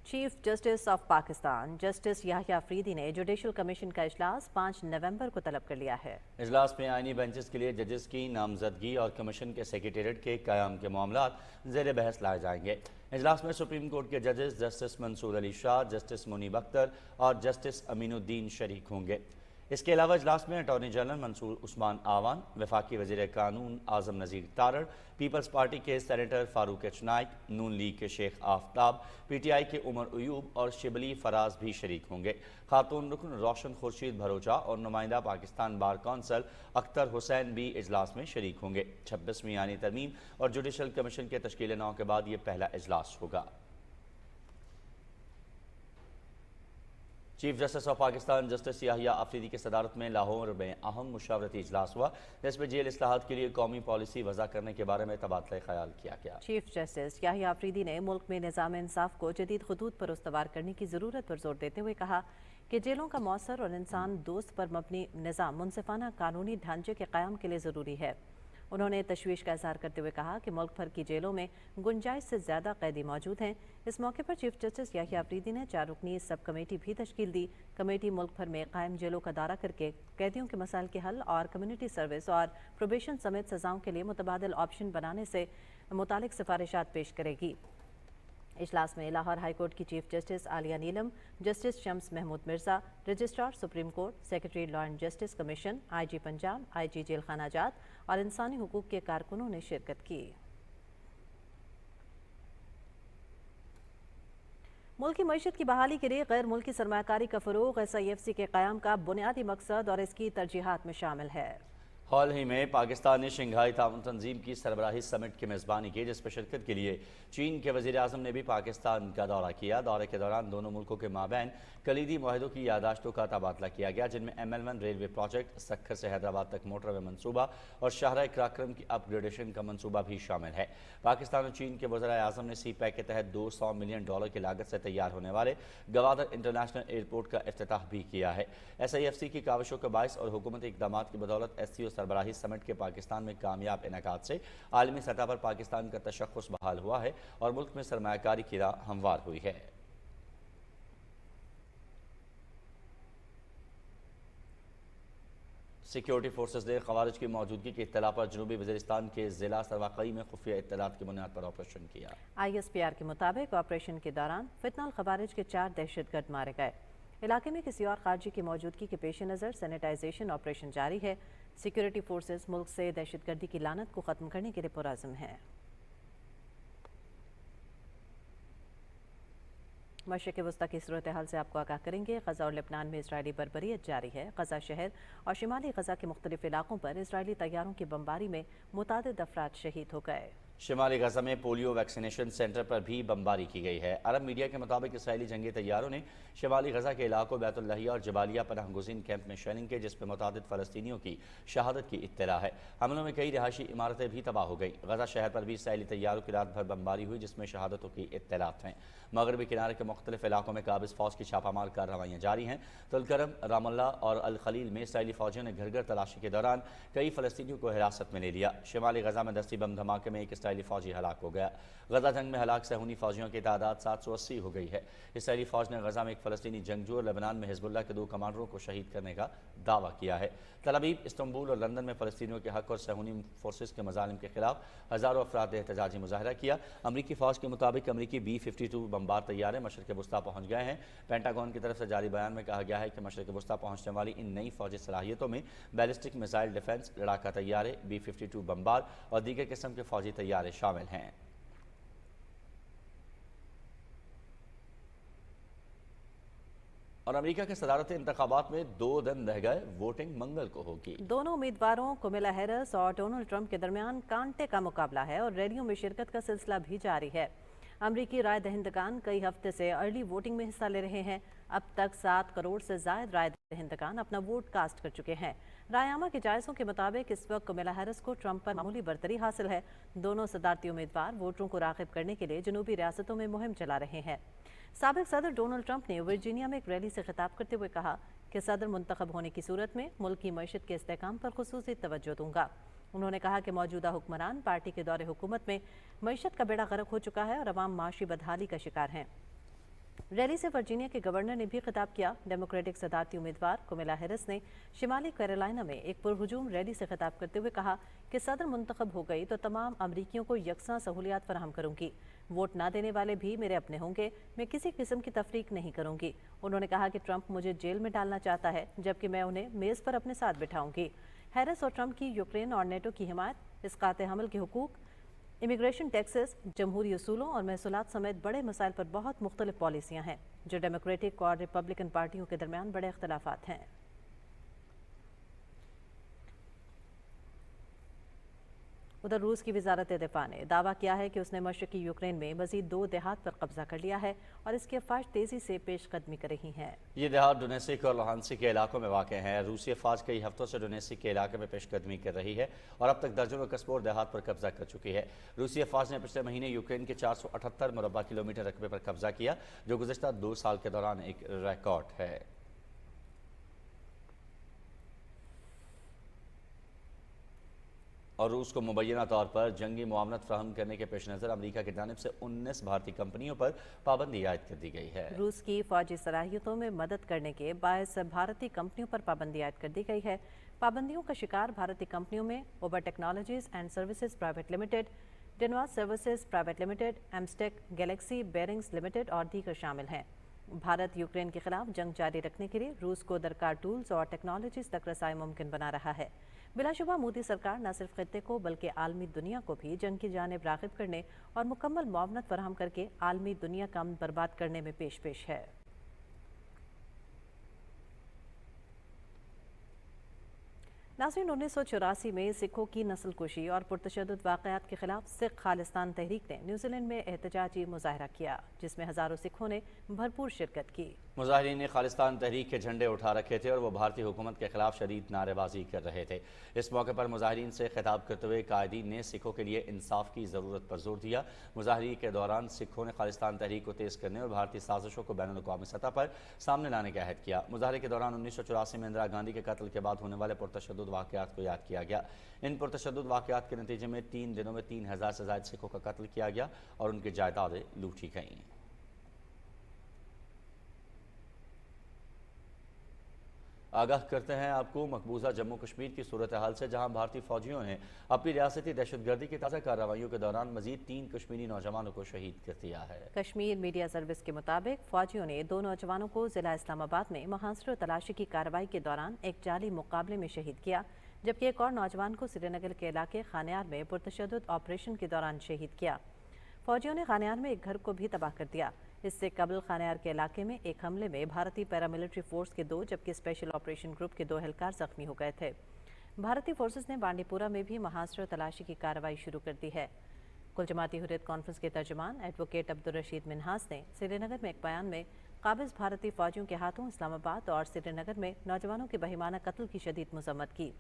S3: Chief justice of Pakistan justice Yahya Afridi ने जुडिशल कमीशन का इजलास 5 नवंबर को तलब कर लिया है।
S1: इजलास में आईनी बेंचेस के लिए जजेस की नामजदगी और कमीशन के सेक्रेटेरिएट के क़याम के मामलात ज़ेर बहस लाए जाएंगे। इजलास में सुप्रीम कोर्ट के जजेस जस्टिस मंसूर अली शाह, जस्टिस मुनीब अख्तर और जस्टिस अमीनुद्दीन शरीक होंगे। इसके अलावा इजलास में अटॉर्नी जनरल मंसूर उस्मान आवान, वफाकी वज़ीर कानून आज़म नज़ीर तारड़, पीपल्स पार्टी के सेनेटर फारूक H नायक, नून लीग के शेख आफ्ताब, PTI के उमर अयूब और शिबली फराज भी शरीक होंगे। खातून रुकन रोशन खुर्शीद भरोचा और नुमाइंदा पाकिस्तान बार कौंसल अख्तर हुसैन भी इजलास में शरीक होंगे। 26वीं आईनी तरमीम और जुडिशल कमीशन के तश्कील नौ के बाद ये पहला इजलास होगा। Chief justice of Pakistan justice Yahya Afridi की सदारत में लाहौर में अहम मुशावरती इजलास हुआ, जिसमें जेल इस्लाहात के लिए कौमी पॉलिसी वज़ा करने के बारे में तबादला ख्याल किया गया।
S3: चीफ जस्टिस याहिया अफरीदी ने मुल्क में निज़ाम इंसाफ को जदीद खतूत पर उस्तवार करने की ज़रूरत पर जोर देते हुए कहा कि जेलों का मौसर और इंसान दोस्त पर मबनी निज़ाम मुनसिफाना कानूनी ढांचे के क़याम के लिए ज़रूरी है। उन्होंने तशवीश का इज़हार करते हुए कहा कि मुल्क भर की जेलों में गुंजाइश से ज़्यादा कैदी मौजूद हैं। इस मौके पर चीफ जस्टिस याहिया अफरीदी ने 4 रुकनी सब कमेटी भी तश्कील दी। कमेटी मुल्क भर में कायम जेलों का दौरा करके कैदियों के मसाइल के हल और कम्युनिटी सर्विस और प्रोबेशन समेत सज़ाओं के लिए मुतबादिल ऑप्शन बनाने से मुतालिक सिफारिशात पेश करेगी। इजलास में लाहौर हाई कोर्ट की chief justice Aalia Neelum, justice Shams Mahmood Mirza, registrar supreme court, secretary law and justice commission, IG Punjab, IG jail खाना जात और इंसानी हुकूक के कारकुनों ने शिरकत की। मुल्क की मईशत की बहाली के लिए गैर मुल्की सरमायाकारी का फ़रोग़ SIFC के क़याम का बुनियादी मकसद और इसकी तरजीहात में शामिल है।
S1: हाल ही में पाकिस्तान ने शंघाई ताउन तंजीम की सरबराही समिट की मेज़बानी की, जिस पर शिरकत के लिए चीन के वज़ीर आज़म ने भी पाकिस्तान का दौरा किया। दौरे के दौरान दोनों मुल्कों के माबैन कलीदी मुआहदों की यादाश्तों का तबादला किया गया, जिनमें ML1 रेलवे प्रोजेक्ट, सक्खर से हैदराबाद तक मोटरवे मनसूबा और शाहराह कराक्रम की अपग्रेडेशन का मनसूबा भी शामिल है। पाकिस्तान और चीन के वज़ीर आज़म ने CPEC के तहत $200 मिलियन की लागत से तैयार होने वाले गवादर इंटरनेशनल एयरपोर्ट का इफ्तिताह भी किया है। SIFC की काविशों के बायस और हुकूमती इक़दाम की बदौलत SCO सरबराही समिट के पाकिस्तान में कामयाब इनेकाद से आलमी सतह पर पाकिस्तान का तशख़्ख़ुस बहाल हुआ है और मुल्क में सरमायाकारी की राह हमवार हुई है। सिक्योरिटी फोर्सेज ने खवारिज की मौजूदगी की इत्तला पर जनूबी वज़ीरिस्तान के ज़िला सरवाक़ई में खुफिया इत्तलात की बुनियाद पर ऑपरेशन किया।
S3: ISPR के मुताबिक ऑपरेशन के दौरान फितनल खवारिज के 4 दहशतगर्द मारे गए। इलाके में किसी और खारजी की मौजूदगी के पेश नज़र सैनिटाइजेशन ऑपरेशन जारी है। सिक्योरिटी फोर्सेज मुल्क से दहशतगर्दी की लानत को ख़त्म करने के लिए पुरअज़्म हैं। मशरिक़ वस्ता की सूरत हाल से आपको आगाह करेंगे। गजा और लेबनान में इजरायली बर्बरियत जारी है। गजा शहर और शिमाली गजा के मुख्तलिफ इलाकों पर इजरायली तैयारों की बमबारी में मुतादिद अफराद शहीद हो गए।
S1: शिमाली गजा में पोलियो वैक्सीनेशन सेंटर पर भी बमबारी की गई है। अरब मीडिया के मुताबिक इसराइली जंगी तैयारों ने शिमाली गजा के इलाकों बैतुल लहिया और जबालिया पनाह गुज़ीन कैंप में शेलिंग के, जिस पर मुतादिद फ़लस्तीनियों की शहादत की इत्तला है। हमलों में कई रिहायशी इमारतें भी तबाह हो गई। गजा शहर पर भी इसराइली तैयारों की रात भर बमबारी हुई, जिसमें शहादतों की इत्तलात हैं। मगरबी किनारे के मुख्तलिफ इलाकों में काबिज़ फ़ौज की छापामार कार्रवाइयाँ जारी हैं। तुलकरम, रामल्ला और अल खलील में इसराइली फ़ौजियों ने घर घर तलाशी के दौरान कई फ़लस्तीनियों को हिरासत में ले लिया। शिमाली गजा में दस्ती बम धमाके में एक इसराइली फ़ौजी हलाक हो गया। गजा जंग में हलाक सहूनी फ़ौजियों की तादाद 780 हो गई है। इसराइली फ़ौज ने गजा में एक फ़लस्तीनी जंगजू और लेबनान में हिजबुल्लाह के 2 कमांडरों को शहीद करने का दावा किया है। तल अवीव, इस्तांबुल और लंदन में फ़लस्तीनियों के हक़ और सहूनी फोर्सेस के मज़ालिम के खिलाफ हज़ारों अफराद ने एहतजाजी मुजाहरा किया। अमरीकी फ़ौज के मुताबिक अमरीकी B-52 बमबार तैयारे मशरिक़ वस्ता पहुँच गए हैं। पेंटागन की तरफ से जारी बयान में कहा गया है कि मशरिक़ वस्ता पहुँचने वाली इन नई फ़ौजी सलाहियतों में बैलिस्टिक मिसाइल डिफेंस, लड़ाका तैयारे, B-52 बमबार और दीगर किस्म के फ़ौजी तैयारे शामिल हैं। और अमेरिका के सदारती इंतखाबात में 2 दिन रह गए, वोटिंग मंगल को होगी।
S3: दोनों उम्मीदवारों कमला हैरिस और डोनाल्ड ट्रंप के दरमियान कांटे का मुकाबला है और रैलियों में शिरकत का सिलसिला भी जारी है। अमरीकी राय दहिंदगान कई हफ्ते से अर्ली वोटिंग में हिस्सा ले रहे हैं। अब तक 7 करोड़ से ज़ायद राय दहिंदगान अपना वोट कास्ट कर चुके हैं। रायनामा के जायज़ों के मुताबिक इस वक्त कमला हैरिस को ट्रंप पर मामूली बरतरी हासिल है। दोनों सदारती उम्मीदवार वोटरों को राग़िब करने के लिए जनूबी रियासतों में मुहिम चला रहे हैं। साबिक सदर डोनाल्ड ट्रंप ने वर्जीनिया में एक रैली से खिताब करते हुए कहा कि सदर मुंतखब होने की सूरत में मुल्क की मईशत के इस्तेहकाम पर खुसूसी तवज्जो दूंगा। उन्होंने कहा कि मौजूदा हुक्मरान पार्टी के दौरे हुकूमत में मईशत का बेड़ा गर्क हो चुका है और अवाम माशी बदहाली का शिकार हैं। रैली से वर्जीनिया के गवर्नर ने भी खिताब किया। डेमोक्रेटिक सदारती उम्मीदवार कमला हैरिस ने शिमाली कैरोलिना में एक पुरहुजूम रैली से खिताब करते हुए कहा कि सदर मुंतखब हो गई तो तमाम अमरीकियों को यकसा सहूलियात फराहम करूंगी। वोट ना देने वाले भी मेरे अपने होंगे। मैं किसी किस्म की तफरीक नहीं करूंगी। उन्होंने कहा कि ट्रंप मुझे जेल में डालना चाहता है, जबकि मैं उन्हें मेज़ पर अपने साथ बिठाऊंगी। हैरिस और ट्रंप की यूक्रेन और नेटो की हिमायत, इसकाते हमल के हुकूक, इमिग्रेशन टैक्सेस, जमहूरी उसूलों और महसूलात समेत बड़े मसाइल पर बहुत मुख्तलिफ पॉलिसियाँ हैं, जो डेमोक्रेटिक और रिपब्लिकन पार्टियों के दरमियान बड़े इख्तलाफात हैं। उधर रूस की वजारत दिफा ने दावा किया है कि उसने मशरकी यूक्रेन में मजीद 2 देहात पर कब्जा कर लिया है और इसकी अफवाज तेजी से पेशकदमी कर रही हैं।
S1: ये देहात डोनेसिक और लुहानसिक के इलाकों में वाक़ हैं। रूसी अफवाज कई हफ्तों से डोनेसिक के इलाके में पेशकदमी कर रही है और अब तक दर्जनों कस्बों और देहात पर कब्जा कर चुकी है। रूसी अफवाज ने पिछले महीने यूक्रेन के 478 मुरबा किलोमीटर रकबे पर कब्जा किया, जो गुज़िश्ता 2 साल के दौरान एक रिकॉर्ड है। और रूस को मुबैना तौर पर जंगी मुआवनत फ्राहम करने के पेश नज़र अमरीका की जानिब से 19 भारतीय कंपनियों पर पाबंदी आयद कर दी गई है।
S3: रूस की फौजी सलाहियतों में मदद करने के बायस भारतीय कंपनियों पर पाबंदी आयद कर दी गई है। पाबंदियों का शिकार भारतीय कंपनियों में Abhar technologies and services private limited, Denwa services private limited, Emstec, galaxy bearings limited और दीगर शामिल हैं। भारत यूक्रेन के खिलाफ जंग जारी रखने के लिए रूस को दरकार टूल्स और टेक्नोलॉजीज तक रसाई मुमकिन बना रहा है। बिलाशुबा मोदी सरकार न सिर्फ खित्ते को बल्कि आलमी दुनिया को भी जंग की जानिब राग़िब करने और मुकम्मल मुआवनत फराहम करके आलमी दुनिया का अमन बर्बाद करने में पेश है। नाज़रीन, 1984 में सिखों की नस्लकुशी और पुरतशद्दुद वाक़यात के खिलाफ सिख खालिस्तान तहरीक ने न्यूजीलैंड में एहतजाजी मुजाहरा किया, जिसमें हज़ारों सिखों ने भरपूर शिरकत की। मुजाहिरीन ने खालिस्तान तहरीक के झंडे उठा रखे थे और वो भारतीय हुकूमत के खिलाफ शदीद नारेबाजी कर रहे थे। इस मौके पर मुजाहिरीन से खिताब करते हुए कायदीन ने सिखों के लिए इंसाफ की ज़रूरत पर जोर दिया। मुजाहरी के दौरान सिखों ने खालिस्तान तहरीक को तेज़ करने और भारतीय साजिशों को बैनुल अक़वामी सतह पर सामने लाने का अहद किया। मुजाहरे के दौरान 1984 में इंदिरा गांधी के कत्ल के बाद होने वाले पुरतशद्दुद वाक़यात को याद किया गया। इन पुरतशद्दुद वाक़यात के नतीजे में 3 दिनों में 3000 से ज़ायद सिखों का कत्ल किया गया और उनकी जायदादें लूटी गईं। आगाह करते हैं आपको मकबूजा जम्मू कश्मीर की सूरत हाल से, जहां भारतीय फौजियों ने अपनी रियासती दहशतगर्दी की ताज़ा कार्रवाइयों के दौरान मजीद 3 कश्मीरी नौजवानों को शहीद कर दिया है। कश्मीर मीडिया सर्विस के मुताबिक फौजियों ने 2 नौजवानों को जिला इस्लामाबाद में महासर तलाशी की कार्रवाई के दौरान एक जाली मुकाबले में शहीद किया, जबकि एक और नौजवान को श्रीनगर के इलाके खानियार में पुरतशद्दुद ऑपरेशन के दौरान शहीद किया। फौजियों ने खानियार में एक घर को भी तबाह कर दिया। इससे कबल खानियार के इलाके में एक हमले में भारतीय पैरामिलिट्री फोर्स के 2 जबकि स्पेशल ऑपरेशन ग्रुप के 2 एहलकार जख्मी हो गए थे। भारतीय फोर्सेस ने बांडीपुरा में भी महासर तलाशी की कार्रवाई शुरू कर दी है। कुल जमाती हुर्रियत कॉन्फ्रेंस के तर्जुमान एडवोकेट अब्दुल रशीद मिन्हास ने श्रीनगर में एक बयान में काबिज भारतीय फौजियों के हाथों इस्लामाबाद और श्रीनगर में नौजवानों के बहिमाना कत्ल की शदीद मजम्मत की।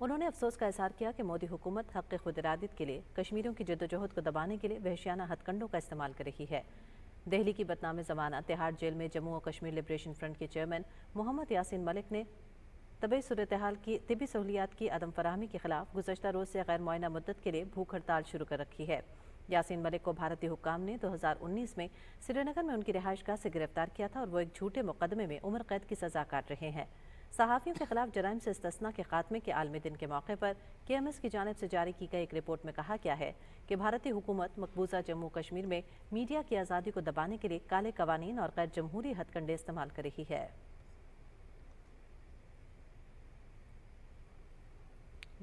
S3: उन्होंने अफसोस का इजहार किया कि मोदी हुकूमत हक़ खुद इरादत के लिए कश्मीरियों की जद्दोजहद को दबाने के लिए वहशियाना हथकंडों का इस्तेमाल कर रही है। दिल्ली की बदनाम ज़माना तिहाड़ जेल में जम्मू और कश्मीर लिबरेशन फ्रंट के चेयरमैन मोहम्मद यासीन मलिक ने तबी सूरत-ए-हाल की तिबी सहूलियात की अदम फराहमी के खिलाफ गुज़श्ता रोज़ से गैर मुआयना मुद्दत के लिए भूख हड़ताल शुरू कर रखी है। यासीन मलिक को भारतीय हुक्काम ने 2019 में श्रीनगर में उनकी रिहाइशगाह से गिरफ्तार किया था और वो एक झूठे मुकदमे में उम्र कैद की सज़ा काट रहे हैं। सहाफ़ियों के खिलाफ जराइम से इस्तिस्ना के खात्मे के आलमी दिन के मौके पर KMS की जानिब से जारी की गई एक रिपोर्ट में कहा गया है कि भारतीय हुकूमत मकबूजा जम्मू कश्मीर में मीडिया की आज़ादी को दबाने के लिए काले कवानीन और गैर जमहूरी हथकंडे इस्तेमाल कर रही है।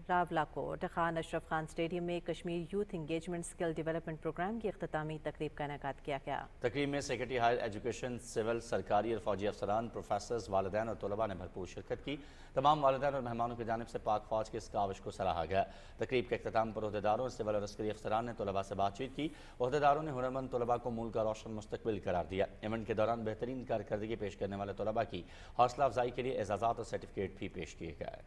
S3: रावलाकोट खान अशरफ खान स्टेडियम में Kashmir youth engagement skill development programme की इख्तितामी तकरीब का इनेकाद किया गया। तकरीब में सेक्रेटरी हायर एजुकेशन, सिविल, सरकारी और फौजी अफसरान, प्रोफेसर्स, वालिदैन और तलबा ने भरपूर शिरकत की। तमाम वालिदैन और मेहमानों की जानिब से पाक फौज के इस काविश को सराहा गया। तकरीब के अख्तिताम पर ओहदेदारों और सिविल और अस्करी अफसरान ने तलबा से बातचीत की। ओहदेदारों ने हुनरमंद तलबा को मुल्क का रोशन मुस्तकबिल करार दिया। इवेंट के दौरान बेहतरीन कारकर्दगी पेश करने वाले तलबा की हौसला अफजाई के लिए एजाज़ात और सर्टिफिकेट भी पेश किए गए।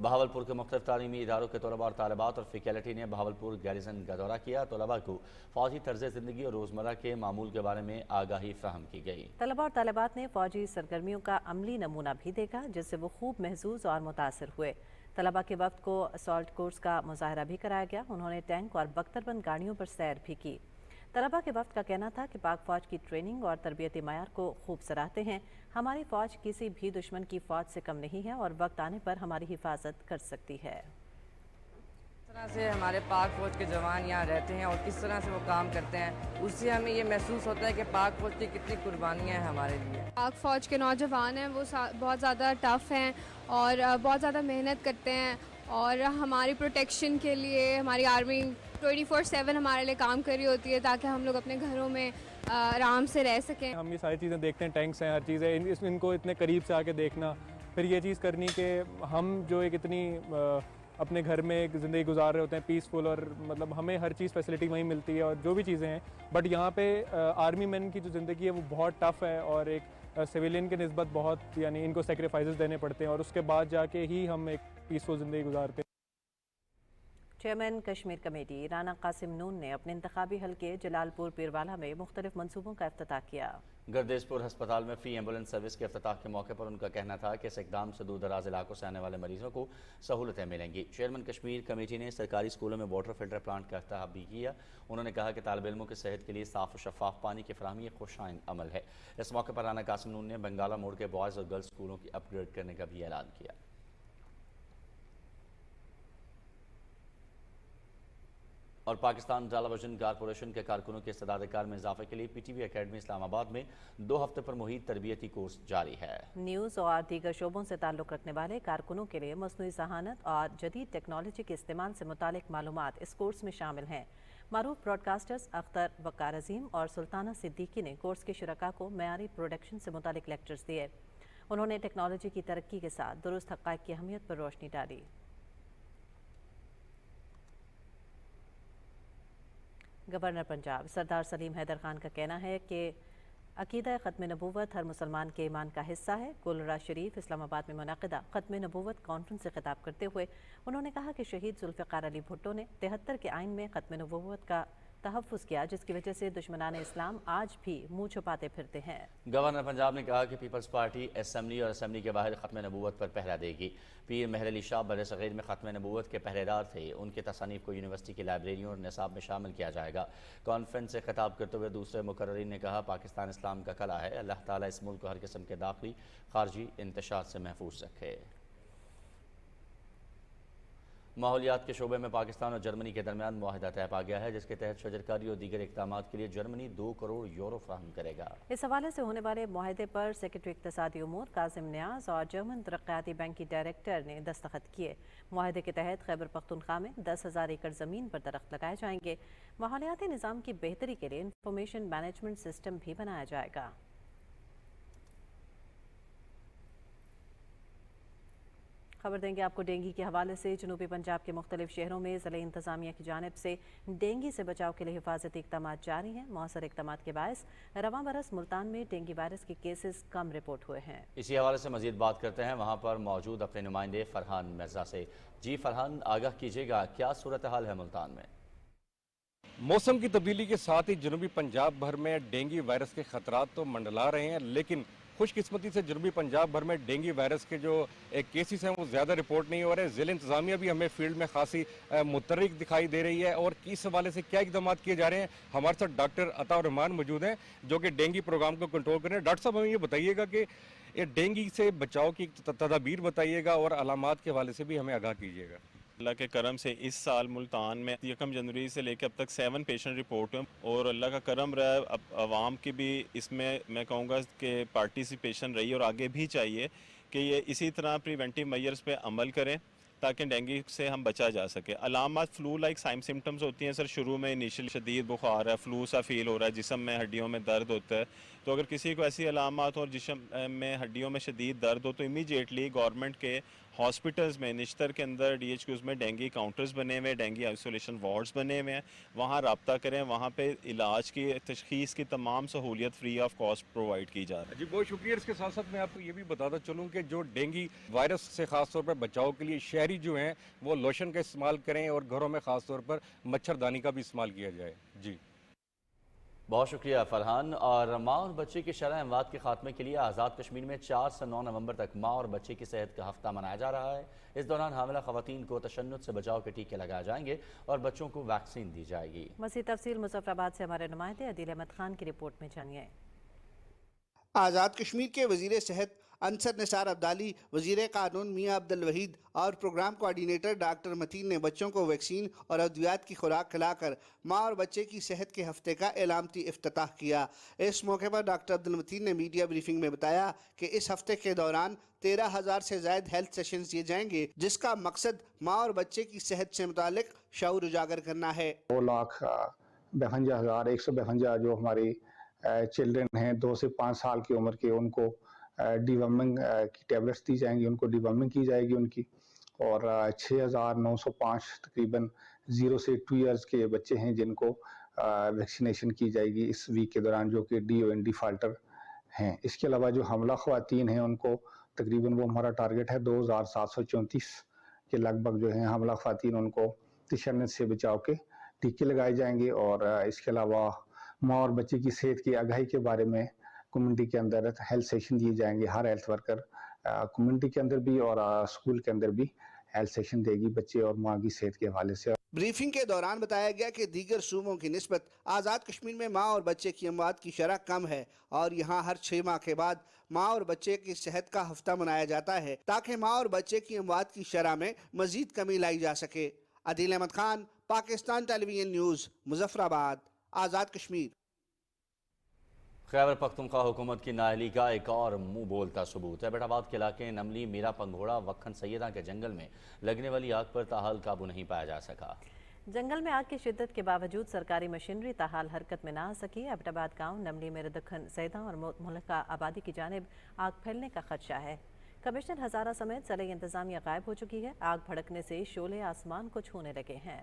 S3: बहावलपुर के मुख्तलिफ तालीमी इदारों के तलबा और तालिबात और फैकल्टी ने बहावलपुर गैरिसन का दौरा किया। तलबा को फौजी तर्ज ज़िंदगी और रोज़मर्रा के मामूल के बारे में आगाही फ्राहम की गई। तलबा और तालिबात ने फौजी सरगर्मियों का अमली नमूना भी देखा, जिससे वो खूब महजूज और मुतासर हुए। तलबा के वक्त को असॉल्ट कोर्स का मुजाहरा भी कराया गया। उन्होंने टैंक और बख्तरबंद गाड़ियों पर सैर भी की। तलबा के वक्त का कहना था कि पाक फ़ौज की ट्रेनिंग और तरबियती मयार को खूब सराहते हैं। हमारी फ़ौज किसी भी दुश्मन की फ़ौज से कम नहीं है और वक्त आने पर हमारी हिफाजत कर सकती है।
S8: किस तरह से हमारे पाक फ़ौज के जवान यहाँ रहते हैं और किस तरह से वो काम करते हैं, उससे हमें ये महसूस होता है कि पाक फ़ौज की कितनी कुर्बानियाँ हैं हमारे लिए।
S9: पाक फ़ौज के नौजवान हैं वो बहुत ज़्यादा टफ़ हैं और बहुत ज़्यादा मेहनत करते हैं और हमारी प्रोटेक्शन के लिए हमारी आर्मी 24/7 हमारे लिए काम कर रही होती है ताकि हम लोग अपने घरों में आराम से रह सकें।
S10: हम ये सारी चीज़ें देखते हैं, टैंक्स हैं, हर चीज़ है, इनको इतने करीब से आके देखना, फिर ये चीज़ करनी कि हम जो एक इतनी अपने घर में एक ज़िंदगी गुजार रहे होते हैं पीसफुल, और मतलब हमें हर चीज़ फैसिलिटी वहीं मिलती है और जो भी चीज़ें हैं, बट यहाँ पे आर्मी मैन की जो ज़िंदगी है वो बहुत टफ़ है और एक सिविलियन के निस्बत बहुत, यानी इनको सेक्रीफाइसेस देने पड़ते हैं और उसके बाद जाके ही हम एक पीसफुल ज़िंदगी गुजारते हैं।
S3: चेयरमैन कश्मीर कमेटी राना कासिम नून ने अपने इंतखाबी हल्के जलालपुर पीरवाला में मुख्तलिफ मनसूबों का इफ्तिताह किया। गर्देशपुर हस्पताल में फ्री एम्बुलेंस सर्विस के इफ्तिताह के मौके पर उनका कहना था कि इस इकदाम से दूर दराज इलाकों से आने वाले मरीजों को सहूलतें मिलेंगी। चेयरमैन कश्मीर कमेटी ने सरकारी स्कूलों में वाटर फिल्टर प्लांट का इफ्तिताह भी किया। उन्होंने कहा कि तालिब इल्मों की सेहत के लिए साफ और शफाफ पानी की फराहमी एक खुशाइन अमल है। इस मौके पर राना कासिम नून ने बंगाला मोड़ के बॉयज़ और गर्ल्स स्कूलों की अपग्रेड करने का भी ऐलान किया। और पाकिस्तान टेलीविजन कॉरपोरेशन के कारकुनों के इस्तेदाद-ए-कार में इजाफे के लिए PTV अकेडमी इस्लामाबाद में 2 हफ्ते पर मुहित तरबियती कोर्स जारी है। न्यूज़ और दीगर शोबों से ताल्लुक़ रखने वाले कारकुनों के लिए मसनूई ज़हानत और जदीद टेक्नोलॉजी के इस्तेमाल से मुतालिक मालूमात इस कोर्स में शामिल हैं। मारूफ ब्रॉडकास्टर्स अख्तर वकार अजीम और सुल्ताना सिद्दीकी ने कोर्स के शुरका को मयारी प्रोडक्शन से मुतालिक लेक्चर्स दिए। انہوں نے ٹیکنالوجی کی ترقی کے ساتھ درست حقائق کی اہمیت پر روشنی ڈالی۔ گورنر پنجاب سردار سلیم حیدر خان کا کہنا ہے کہ عقیدہ ختم نبوت ہر مسلمان کے ایمان کا حصہ ہے۔ گلرا شریف اسلام آباد میں منعقدہ ختم نبوت کانفرنس سے خطاب کرتے ہوئے انہوں نے کہا کہ شہید ذوالفقار علی بھٹو نے 73 کے آئین میں ختم نبوت کا تحفظ کیا، جس کی وجہ سے دشمنان اسلام آج بھی منہ چھپاتے پھرتے ہیں۔
S1: گورنر پنجاب نے کہا کہ پیپلز پارٹی اسمبلی اور اسمبلی کے باہر ختم نبوت پر پہرا دے گی۔ پیر مہر علی شاہ برصغیر میں ختم نبوت کے پہرے دار تھے، ان کے تصانیف کو یونیورسٹی کی لائبریریوں اور نصاب میں شامل کیا جائے گا۔ کانفرنس سے خطاب کرتے ہوئے دوسرے مقررین نے کہا پاکستان اسلام کا قلعہ ہے، اللہ تعالیٰ اس ملک کو ہر قسم کے داخلی خارجی انتشار سے محفوظ رکھے۔ ماحولیات کے شعبے میں پاکستان اور جرمنی کے درمیان معاہدہ طے پا گیا ہے، جس کے تحت شجرکاری اور دیگر اقدامات کے لیے جرمنی 2 کروڑ یورو فراہم کرے گا۔ اس حوالے سے ہونے والے معاہدے پر سیکرٹری اقتصادی امور کاظم نیاز اور جرمن ترقیاتی بینک کی ڈائریکٹر نے دستخط کیے۔ معاہدے کے تحت خیبر پختونخوا میں 10,000 ایکڑ زمین پر درخت لگائے جائیں گے۔ ماحولیاتی نظام کی بہتری کے لیے انفارمیشن مینجمنٹ سسٹم بھی بنایا جائے گا۔ خبر دیں گے آپ کو ڈینگی کے حوالے سے۔ جنوبی پنجاب کے مختلف شہروں میں ضلع انتظامیہ کی جانب سے ڈینگی سے بچاؤ کے لیے حفاظتی اقدامات جاری ہیں۔ مؤثر اقدامات کے باعث رواں برس ملتان میں ڈینگی وائرس کے کیسز کم رپورٹ ہوئے ہیں۔ اسی حوالے سے مزید بات کرتے ہیں وہاں پر موجود اپنے نمائندے فرحان مرزا سے۔ جی فرحان، آگاہ کیجیے گا کیا صورتحال ہے ملتان میں؟
S11: موسم کی تبدیلی کے ساتھ ہی جنوبی پنجاب بھر میں ڈینگی وائرس کے خطرات تو منڈلا رہے ہیں، لیکن خوش قسمتی سے جنوبی پنجاب بھر میں ڈینگی وائرس کے جو کیسز ہیں وہ زیادہ رپورٹ نہیں ہو رہے۔ ضلع انتظامیہ بھی ہمیں فیلڈ میں خاصی متحرک دکھائی دے رہی ہے، اور کس حوالے سے کیا اقدامات کیے جا رہے ہیں ہمارے ساتھ ڈاکٹر عطا الرحمان موجود ہیں جو کہ ڈینگی پروگرام کو کنٹرول کر رہے ہیں۔ ڈاکٹر صاحب ہمیں یہ بتائیے گا کہ یہ ڈینگی سے بچاؤ کی تدابیر بتائیے گا اور علامات کے حوالے سے بھی ہمیں آگاہ کیجیے گا۔
S12: اللہ کے کرم سے اس سال ملتان میں 1 جنوری سے لے کے اب تک 7 پیشنٹ رپورٹ ہوئے، اور اللہ کا کرم رہا ہے اب عوام کی بھی اس میں کہوں گا کہ پارٹیسپیشن رہی، اور آگے بھی چاہیے کہ یہ اسی طرح پریونٹیو میئرز پہ عمل کریں تاکہ ڈینگی سے ہم بچا جا سکے۔ علامات فلو لائک سمٹمز ہوتی ہیں سر، شروع میں انیشیل شدید بخار ہے، فلو سا فیل ہو رہا ہے، جسم میں ہڈیوں میں درد ہوتا ہے، تو اگر کسی کو ایسی علامات اور جسم میں ہڈیوں میں شدید درد ہو تو امیجیٹلی گورنمنٹ کے ہاسپٹلز میں نشتر کے اندر DHQs میں ڈینگی کاؤنٹرز بنے ہوئے ہیں، ڈینگی آئسولیشن وارڈز بنے ہوئے ہیں، وہاں رابطہ کریں، وہاں پہ علاج کی تشخیص کی تمام سہولیت فری آف کاسٹ پرووائڈ کی جا رہی ہے۔
S11: جی بہت شکریہ۔ اس کے ساتھ ساتھ میں آپ کو یہ بھی بتاتا چلوں کہ جو ڈینگی وائرس سے خاص طور پر بچاؤ کے لیے شہری جو ہیں وہ لوشن کا استعمال کریں، اور گھروں میں خاص طور پر مچھردانی کا بھی استعمال کیا جائے۔ جی
S1: بہت شکریہ فرحان۔ اور ماں اور بچے کی شرح اموات کے خاتمے کے لیے آزاد کشمیر میں 4 سے 9 نومبر تک ماں اور بچے کی صحت کا ہفتہ منایا جا رہا ہے۔ اس دوران حاملہ خواتین کو تشنج سے بچاؤ کے ٹیکے لگائے جائیں گے اور بچوں کو ویکسین دی جائے گی۔ مزید تفصیل مظفر آباد سے ہمارے نمائندے عدیل احمد خان کی رپورٹ میں جانیے۔
S13: آزاد کشمیر کے وزیر صحت انصر نثار عبدالی، وزیر قانون میاں عبد الوحید اور پروگرام کوارڈینیٹر ڈاکٹر متین نے بچوں کو ویکسین اور ادویات کی خوراک کھلا کر ماں اور بچے کی صحت کے ہفتے کا علامتی افتتاح کیا۔ اس موقع پر ڈاکٹر عبد المتین نے میڈیا بریفنگ میں بتایا کہ اس ہفتے کے دوران 13,000 سے زائد ہیلتھ سیشنز دیے جائیں گے، جس کا مقصد ماں اور بچے کی صحت سے متعلق شعور اجاگر کرنا ہے۔
S14: 2,52,152 جو ہماری چلڈرن ہیں 2 سے 5 سال کی عمر کے، ان کو ڈی ورمنگ کی ٹیبلٹس دی جائیں گی، ان کو ڈی ورمنگ کی جائے گی ان کی، اور 6,905 تقریباً 0 سے 2 ایئرز کے بچے ہیں جن کو ویکسینیشن کی جائے گی اس ویک کے دوران، جو کہ DON ڈیفالٹر ہیں۔ اس کے علاوہ جو حاملہ خواتین ہیں ان کو تقریباً وہ ہمارا ٹارگٹ ہے 2,734 کے لگ بھگ جو ہیں حاملہ خواتین، ان کو تشنج سے بچاؤ کے ٹیکے لگائے جائیں گے۔ اور اس کے علاوہ ماں اور بچے کی صحت کی آگاہی کے بارے میں کمیونٹی کے اندر ہیلتھ سیشن دیے جائیں گے۔ ہر ہیلتھ ورکر کمیونٹی کے اندر بھی اور اسکول کے اندر بھی ہیلتھ سیشن دے گی بچے اور ماں کی صحت کے حوالے سے۔
S13: بریفنگ کے دوران بتایا گیا کہ دیگر صوبوں کی نسبت آزاد کشمیر میں ماں اور بچے کی اموات کی شرح کم ہے، اور یہاں ہر 6 ماہ کے بعد ماں اور بچے کی صحت کا ہفتہ منایا جاتا ہے تاکہ ماں اور بچے کی اموات کی شرح میں مزید کمی لائی جا سکے۔ عدیل احمد خان، پاکستان ٹیلی ویژن نیوز، مظفر آباد، آزاد کشمیر۔
S1: خیبر پختونخوا حکومت کی نااہلی کا ایک اور منہ بولتا ثبوت ہے۔ ایبٹ آباد کے علاقے نملی میرا پنگھوڑا وکھن سیدہ کے جنگل میں لگنے والی آگ پر تاحال قابو نہیں پایا جا سکا۔
S3: जंगल में आग की शिद्दत के बावजूद सरकारी मशीनरी ताहाल हरकत में ना आ सकी। अबटाबाद गांव, नमली, मेरदखन, सैदा और मुल्का आबादी की जानिब आग फैलने का खदशा है। कमिश्नर हजारा समेत सलई इंतजामिया गायब हो चुकी है। आग भड़कने से शोले आसमान को छूने लगे हैं।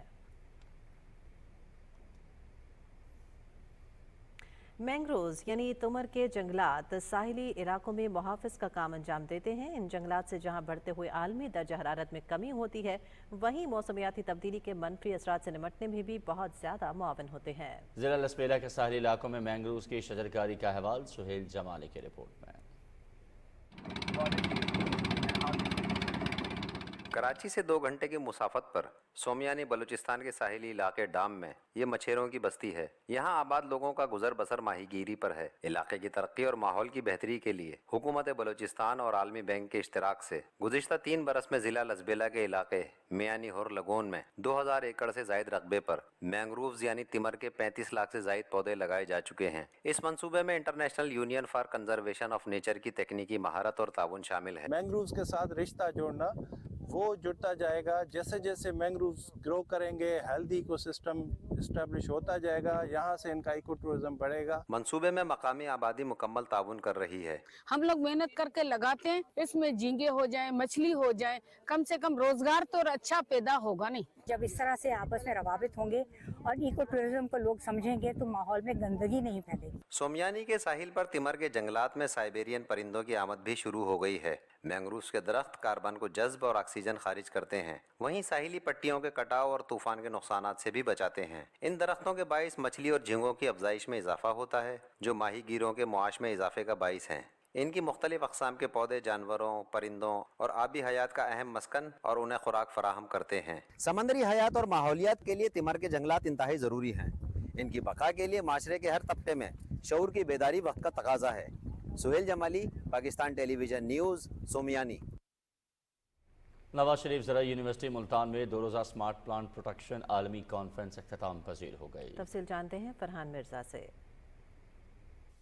S3: मैंग्रोव्स यानी तुमर के जंगलात साहिली इलाकों में मुहाफिज का काम अंजाम देते हैं। इन जंगलात से जहां बढ़ते हुए आलमी दर्जा हरारत में कमी होती है, वहीं मौसमियाती तब्दीली के मनफी असरात से निमटने में भी बहुत ज़्यादा मुआवन होते हैं।
S1: जिला लसपेरा के साहिली इलाकों में मैंग्रोव्स की शजरकारी का अहवाल सुहेल जमाली की रिपोर्ट में।
S15: कराची से 2 घंटे की मुसाफत पर सोमियानी बलूचिस्तान के साहिली इलाके डाम में ये मछेरों की बस्ती है। यहाँ आबाद लोगों का गुजर बसर माहीगीरी पर है। इलाके की तरक्की और माहौल की बेहतरी के लिए हुकूमत बलूचिस्तान और आलमी बैंक के इश्तराक से गुज़िश्ता 3 बरस में जिला लसबेला के इलाके मियानी होर लगोन में 2000 एकड़ से जायद रकबे पर मैंग्रोव्स यानी तिमर के 35 लाख से जायद पौधे लगाए जा चुके हैं। इस मंसूबे में international union for conservation of nature की तकनीकी महारत और ताउन शामिल है।
S16: मैंग्रोव्स के साथ रिश्ता जोड़ना वो जुड़ता जाएगा। जैसे जैसे मैंग्रोव्स ग्रो करेंगे, हेल्दी इकोसिस्टम एस्टेब्लिश होता जाएगा, यहाँ से इनका इको टूरिज्म बढ़ेगा।
S15: मंसूबे में मकामी आबादी मुकम्मल ताउन कर रही है।
S17: हम लोग मेहनत करके लगाते हैं, इसमें झींगे हो जाए, मछली हो जाए, कम से कम रोजगार तो अच्छा पैदा होगा। नहीं,
S18: जब इस तरह से आपस में रवाबित होंगे और इको टूरिज्म को लोग समझेंगे तो माहौल में गंदगी नहीं फैलेगी।
S15: सोमियानी के साहिल पर तिमर के जंगलात में साइबेरियन परिंदों की आमद भी शुरू हो गई है। मैंग्रोव्स के दरख्त कार्बन को जज्ब और ऑक्सीजन खारिज करते हैं, वहीं साहिली पट्टियों के कटाव और तूफान के नुकसानात से भी बचाते हैं। इन दरख्तों के बाइस मछली और झींगों की अफजाइश में इजाफा होता है, जो माहीगीरों के मुआश में इजाफे का बाइस हैं। इनकी मुख्तलिफ अक़साम के पौधे जानवरों, परिंदों और आबी हयात का अहम मस्कन और उन्हें खुराक फराहम करते हैं। समंदरी हयात और माहौलियात के लिए तिमर के जंगलात इंतहाई ज़रूरी हैं। इनकी बका के लिए माशरे के हर तबके में शऊर की बेदारी वक्त का तकाजा है। Suhail Jamali, Pakistan television news, Sonmiani.
S1: Nawaz Sharif Zarai university Multan में 2 रोज़ा स्मार्ट प्लांट प्रोटेक्शन आलमी कॉन्फ्रेंस इख्तिताम पजीर हो गई।
S3: तफसील जानते हैं फरहान मिर्जा से।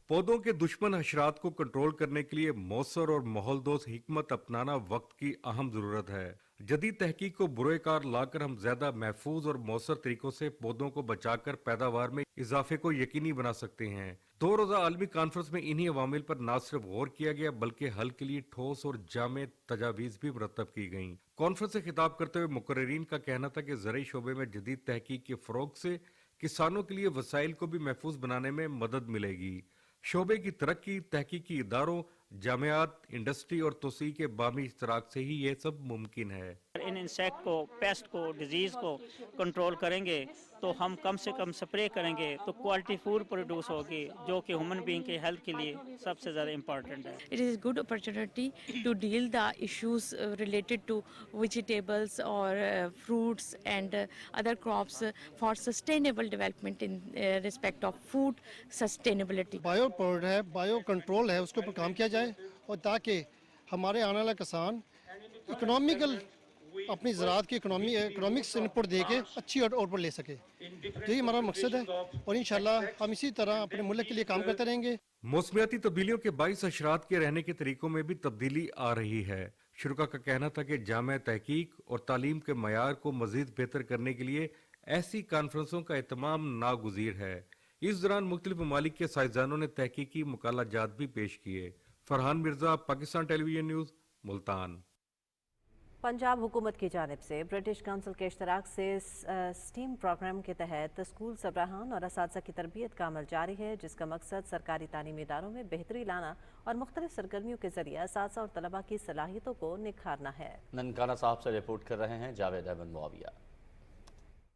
S11: पौधों के दुश्मन हशरात को कंट्रोल करने के लिए मौसर और माहौलदोज़ हिकमत अपनाना वक्त की अहम ज़रूरत है। जदीद तहकीक को बुरोकार लाकर हम ज्यादा महफूज और मौसर तरीकों से पौधों को बचाकर पैदावार में इजाफे को यकीनी बना सकते हैं। 2 रोज़ा आलमी कॉन्फ्रेंस में इन्हीं अवामिल पर न सिर्फ गौर किया गया बल्कि हल के लिए ठोस और जामे तजावीज़ भी मुरतब की गईं। कॉन्फ्रेंस से खिताब करते हुए मुकर्रिरीन का कहना था कि ज़राई शोबे में जदीद तहकीक के फ़रोग से किसानों के लिए वसाइल को भी महफूज बनाने में मदद मिलेगी। शोबे की तरक्की तहकीकी इदारों, जामियात, इंडस्ट्री और तोसी के बामी इश्तराक से ही ये सब मुमकिन है।
S19: इन इंसेक्ट को, पेस्ट को, डिजीज को कंट्रोल करेंगे तो हम कम से कम स्प्रे करेंगे तो क्वालिटी फूड प्रोड्यूस होगी, जो कि ह्यूमन बीइंग के हेल्थ के लिए सबसे ज़्यादा इम्पोर्टेंट है।
S20: It is a good opportunity to deal the issues related to vegetables or fruits and other crops for sustainable development in respect of food sustainability.
S21: Bio product है, bio control है, उसके ऊपर काम किया जाए और ताकि हमारे आने वाला किसान इकोनॉमिकल अपनी ज़राअत की इकोनॉमिक्स इनपुट दे के अच्छी आउटपुट ले सके। तो ये हमारा मकसद है और इंशाल्लाह हम इसी तरह अपने मुल्क के लिए काम करते रहेंगे।
S11: मौसमियाती तब्दीलियों के 22 अशरात के रहने के तरीकों में भी तब्दीली आ रही है। शुरा का कहना था कि जामे तहकीक और तालीम के मयार को मजीद बेहतर करने के लिए ऐसी कॉन्फ्रेंसों का एहतमाम नागुज़ीर है। इस दौरान मुख्तलिफ ममालिक के साइंसदानों ने तहकीकी मुकालाजात भी पेश किए। Farhan Mirza, Pakistan television news, Multan.
S3: पंजाब हुकूमत की जानिब से ब्रिटिश काउंसिल के इश्तराक से स्टीम प्रोग्राम के तहत स्कूल सबराहान और असातिज़ा की तरबियत का अमल जारी है, जिसका मकसद सरकारी तालीमी इदारों में बेहतरी लाना और मुख्तलिफ सरगर्मियों के जरिए असातिज़ा और तलबा की सलाहियतों को निखारना है।
S1: ननकाना साहब से रिपोर्ट कर रहे हैं Javed Ahmed Muawiya.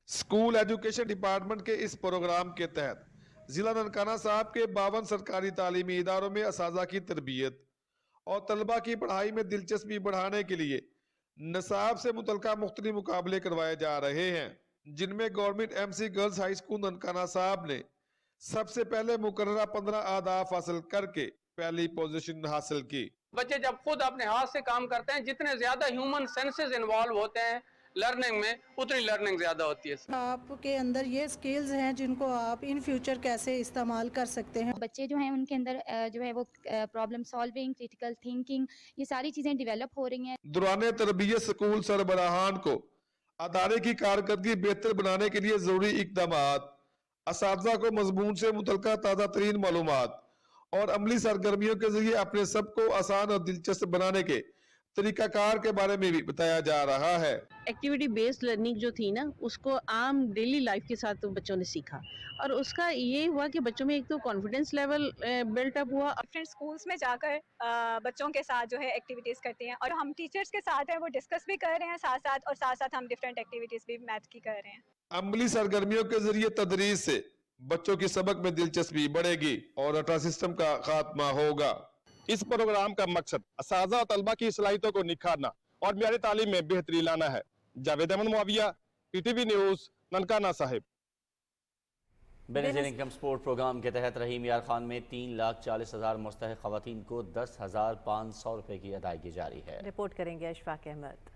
S22: School education department के इस प्रोग्राम के तहत जिला ननकाना साहब के 52 सरकारी तालीमी इदारों में असातिज़ा की तरबियत और तलबा की पढ़ाई में दिलचस्पी बढ़ाने के लिए नसाब से मुतलका मुख्तलिफ मुकाबले करवाए जा रहे हैं, जिनमें government MC girls high school Nankana साहब ने सबसे पहले मुकर्ररा 15 आदाफ हासिल करके पहली पोजीशन हासिल की।
S23: बच्चे जब खुद अपने हाथ से काम करते हैं, जितने ज्यादा ह्यूमन सेंसेस इन्वॉल्व होते हैं लर्निंग में, उतनी लर्निंग ज्यादा होती है।
S24: आपके अंदर ये स्किल्स हैं जिनको आप इन फ्यूचर कैसे इस्तेमाल कर सकते हैं।
S25: बच्चे जो हैं उनके अंदर जो है वो प्रॉब्लम सॉल्विंग, क्रिटिकल थिंकिंग, ये सारी चीजें डेवलप हो रही हैं।
S22: दौरान तरबियत स्कूल सरबराहान को अदारे की कारकर्दगी बेहतर बनाने के लिए जरूरी इकदामात, असातिज़ा को मजमून से मुतल्लिका ताज़ा तरीन मालूमात और अमली सरगर्मियों के जरिए अपने सबको आसान और दिलचस्प बनाने के तरीकाकार के बारे में भी बताया जा रहा है।
S2: एक्टिविटी बेस्ड लर्निंग जो थी ना, उसको आम डेली लाइफ के साथ तो बच्चों ने सीखा और उसका ये हुआ कि बच्चों में एक तो कॉन्फिडेंस लेवल बिल्ट अप हुआ।
S4: डिफरेंट स्कूल्स में जाकर बच्चों के साथ जो है एक्टिविटीज़ करती हैं और हम टीचर्स के साथ हैं वो डिस्कस भी कर रहे हैं साथ साथ हम डिफरेंट एक्टिविटीज़ भी मैथ की कर रहे हैं।
S22: अमली सरगर्मियों के जरिए तदरीस से बच्चों की सबक में दिलचस्पी बढ़ेगी और रटा सिस्टम का खात्मा होगा। इस प्रोग्राम का मकसद असातिज़ा और तलबा की सलाहियतों को निखारना और मियारी तालीम में बेहतरी लाना है। Javed Ahmed Muawiya, PTV news, Nankana Sahib.
S1: Benazir income support programme के तहत रहीम यार खान में 3,40,000 मुस्तहिक ख़वातीन को 10,500 रुपये की अदायगी जारी है।
S3: रिपोर्ट करेंगे Ashfaq Ahmed.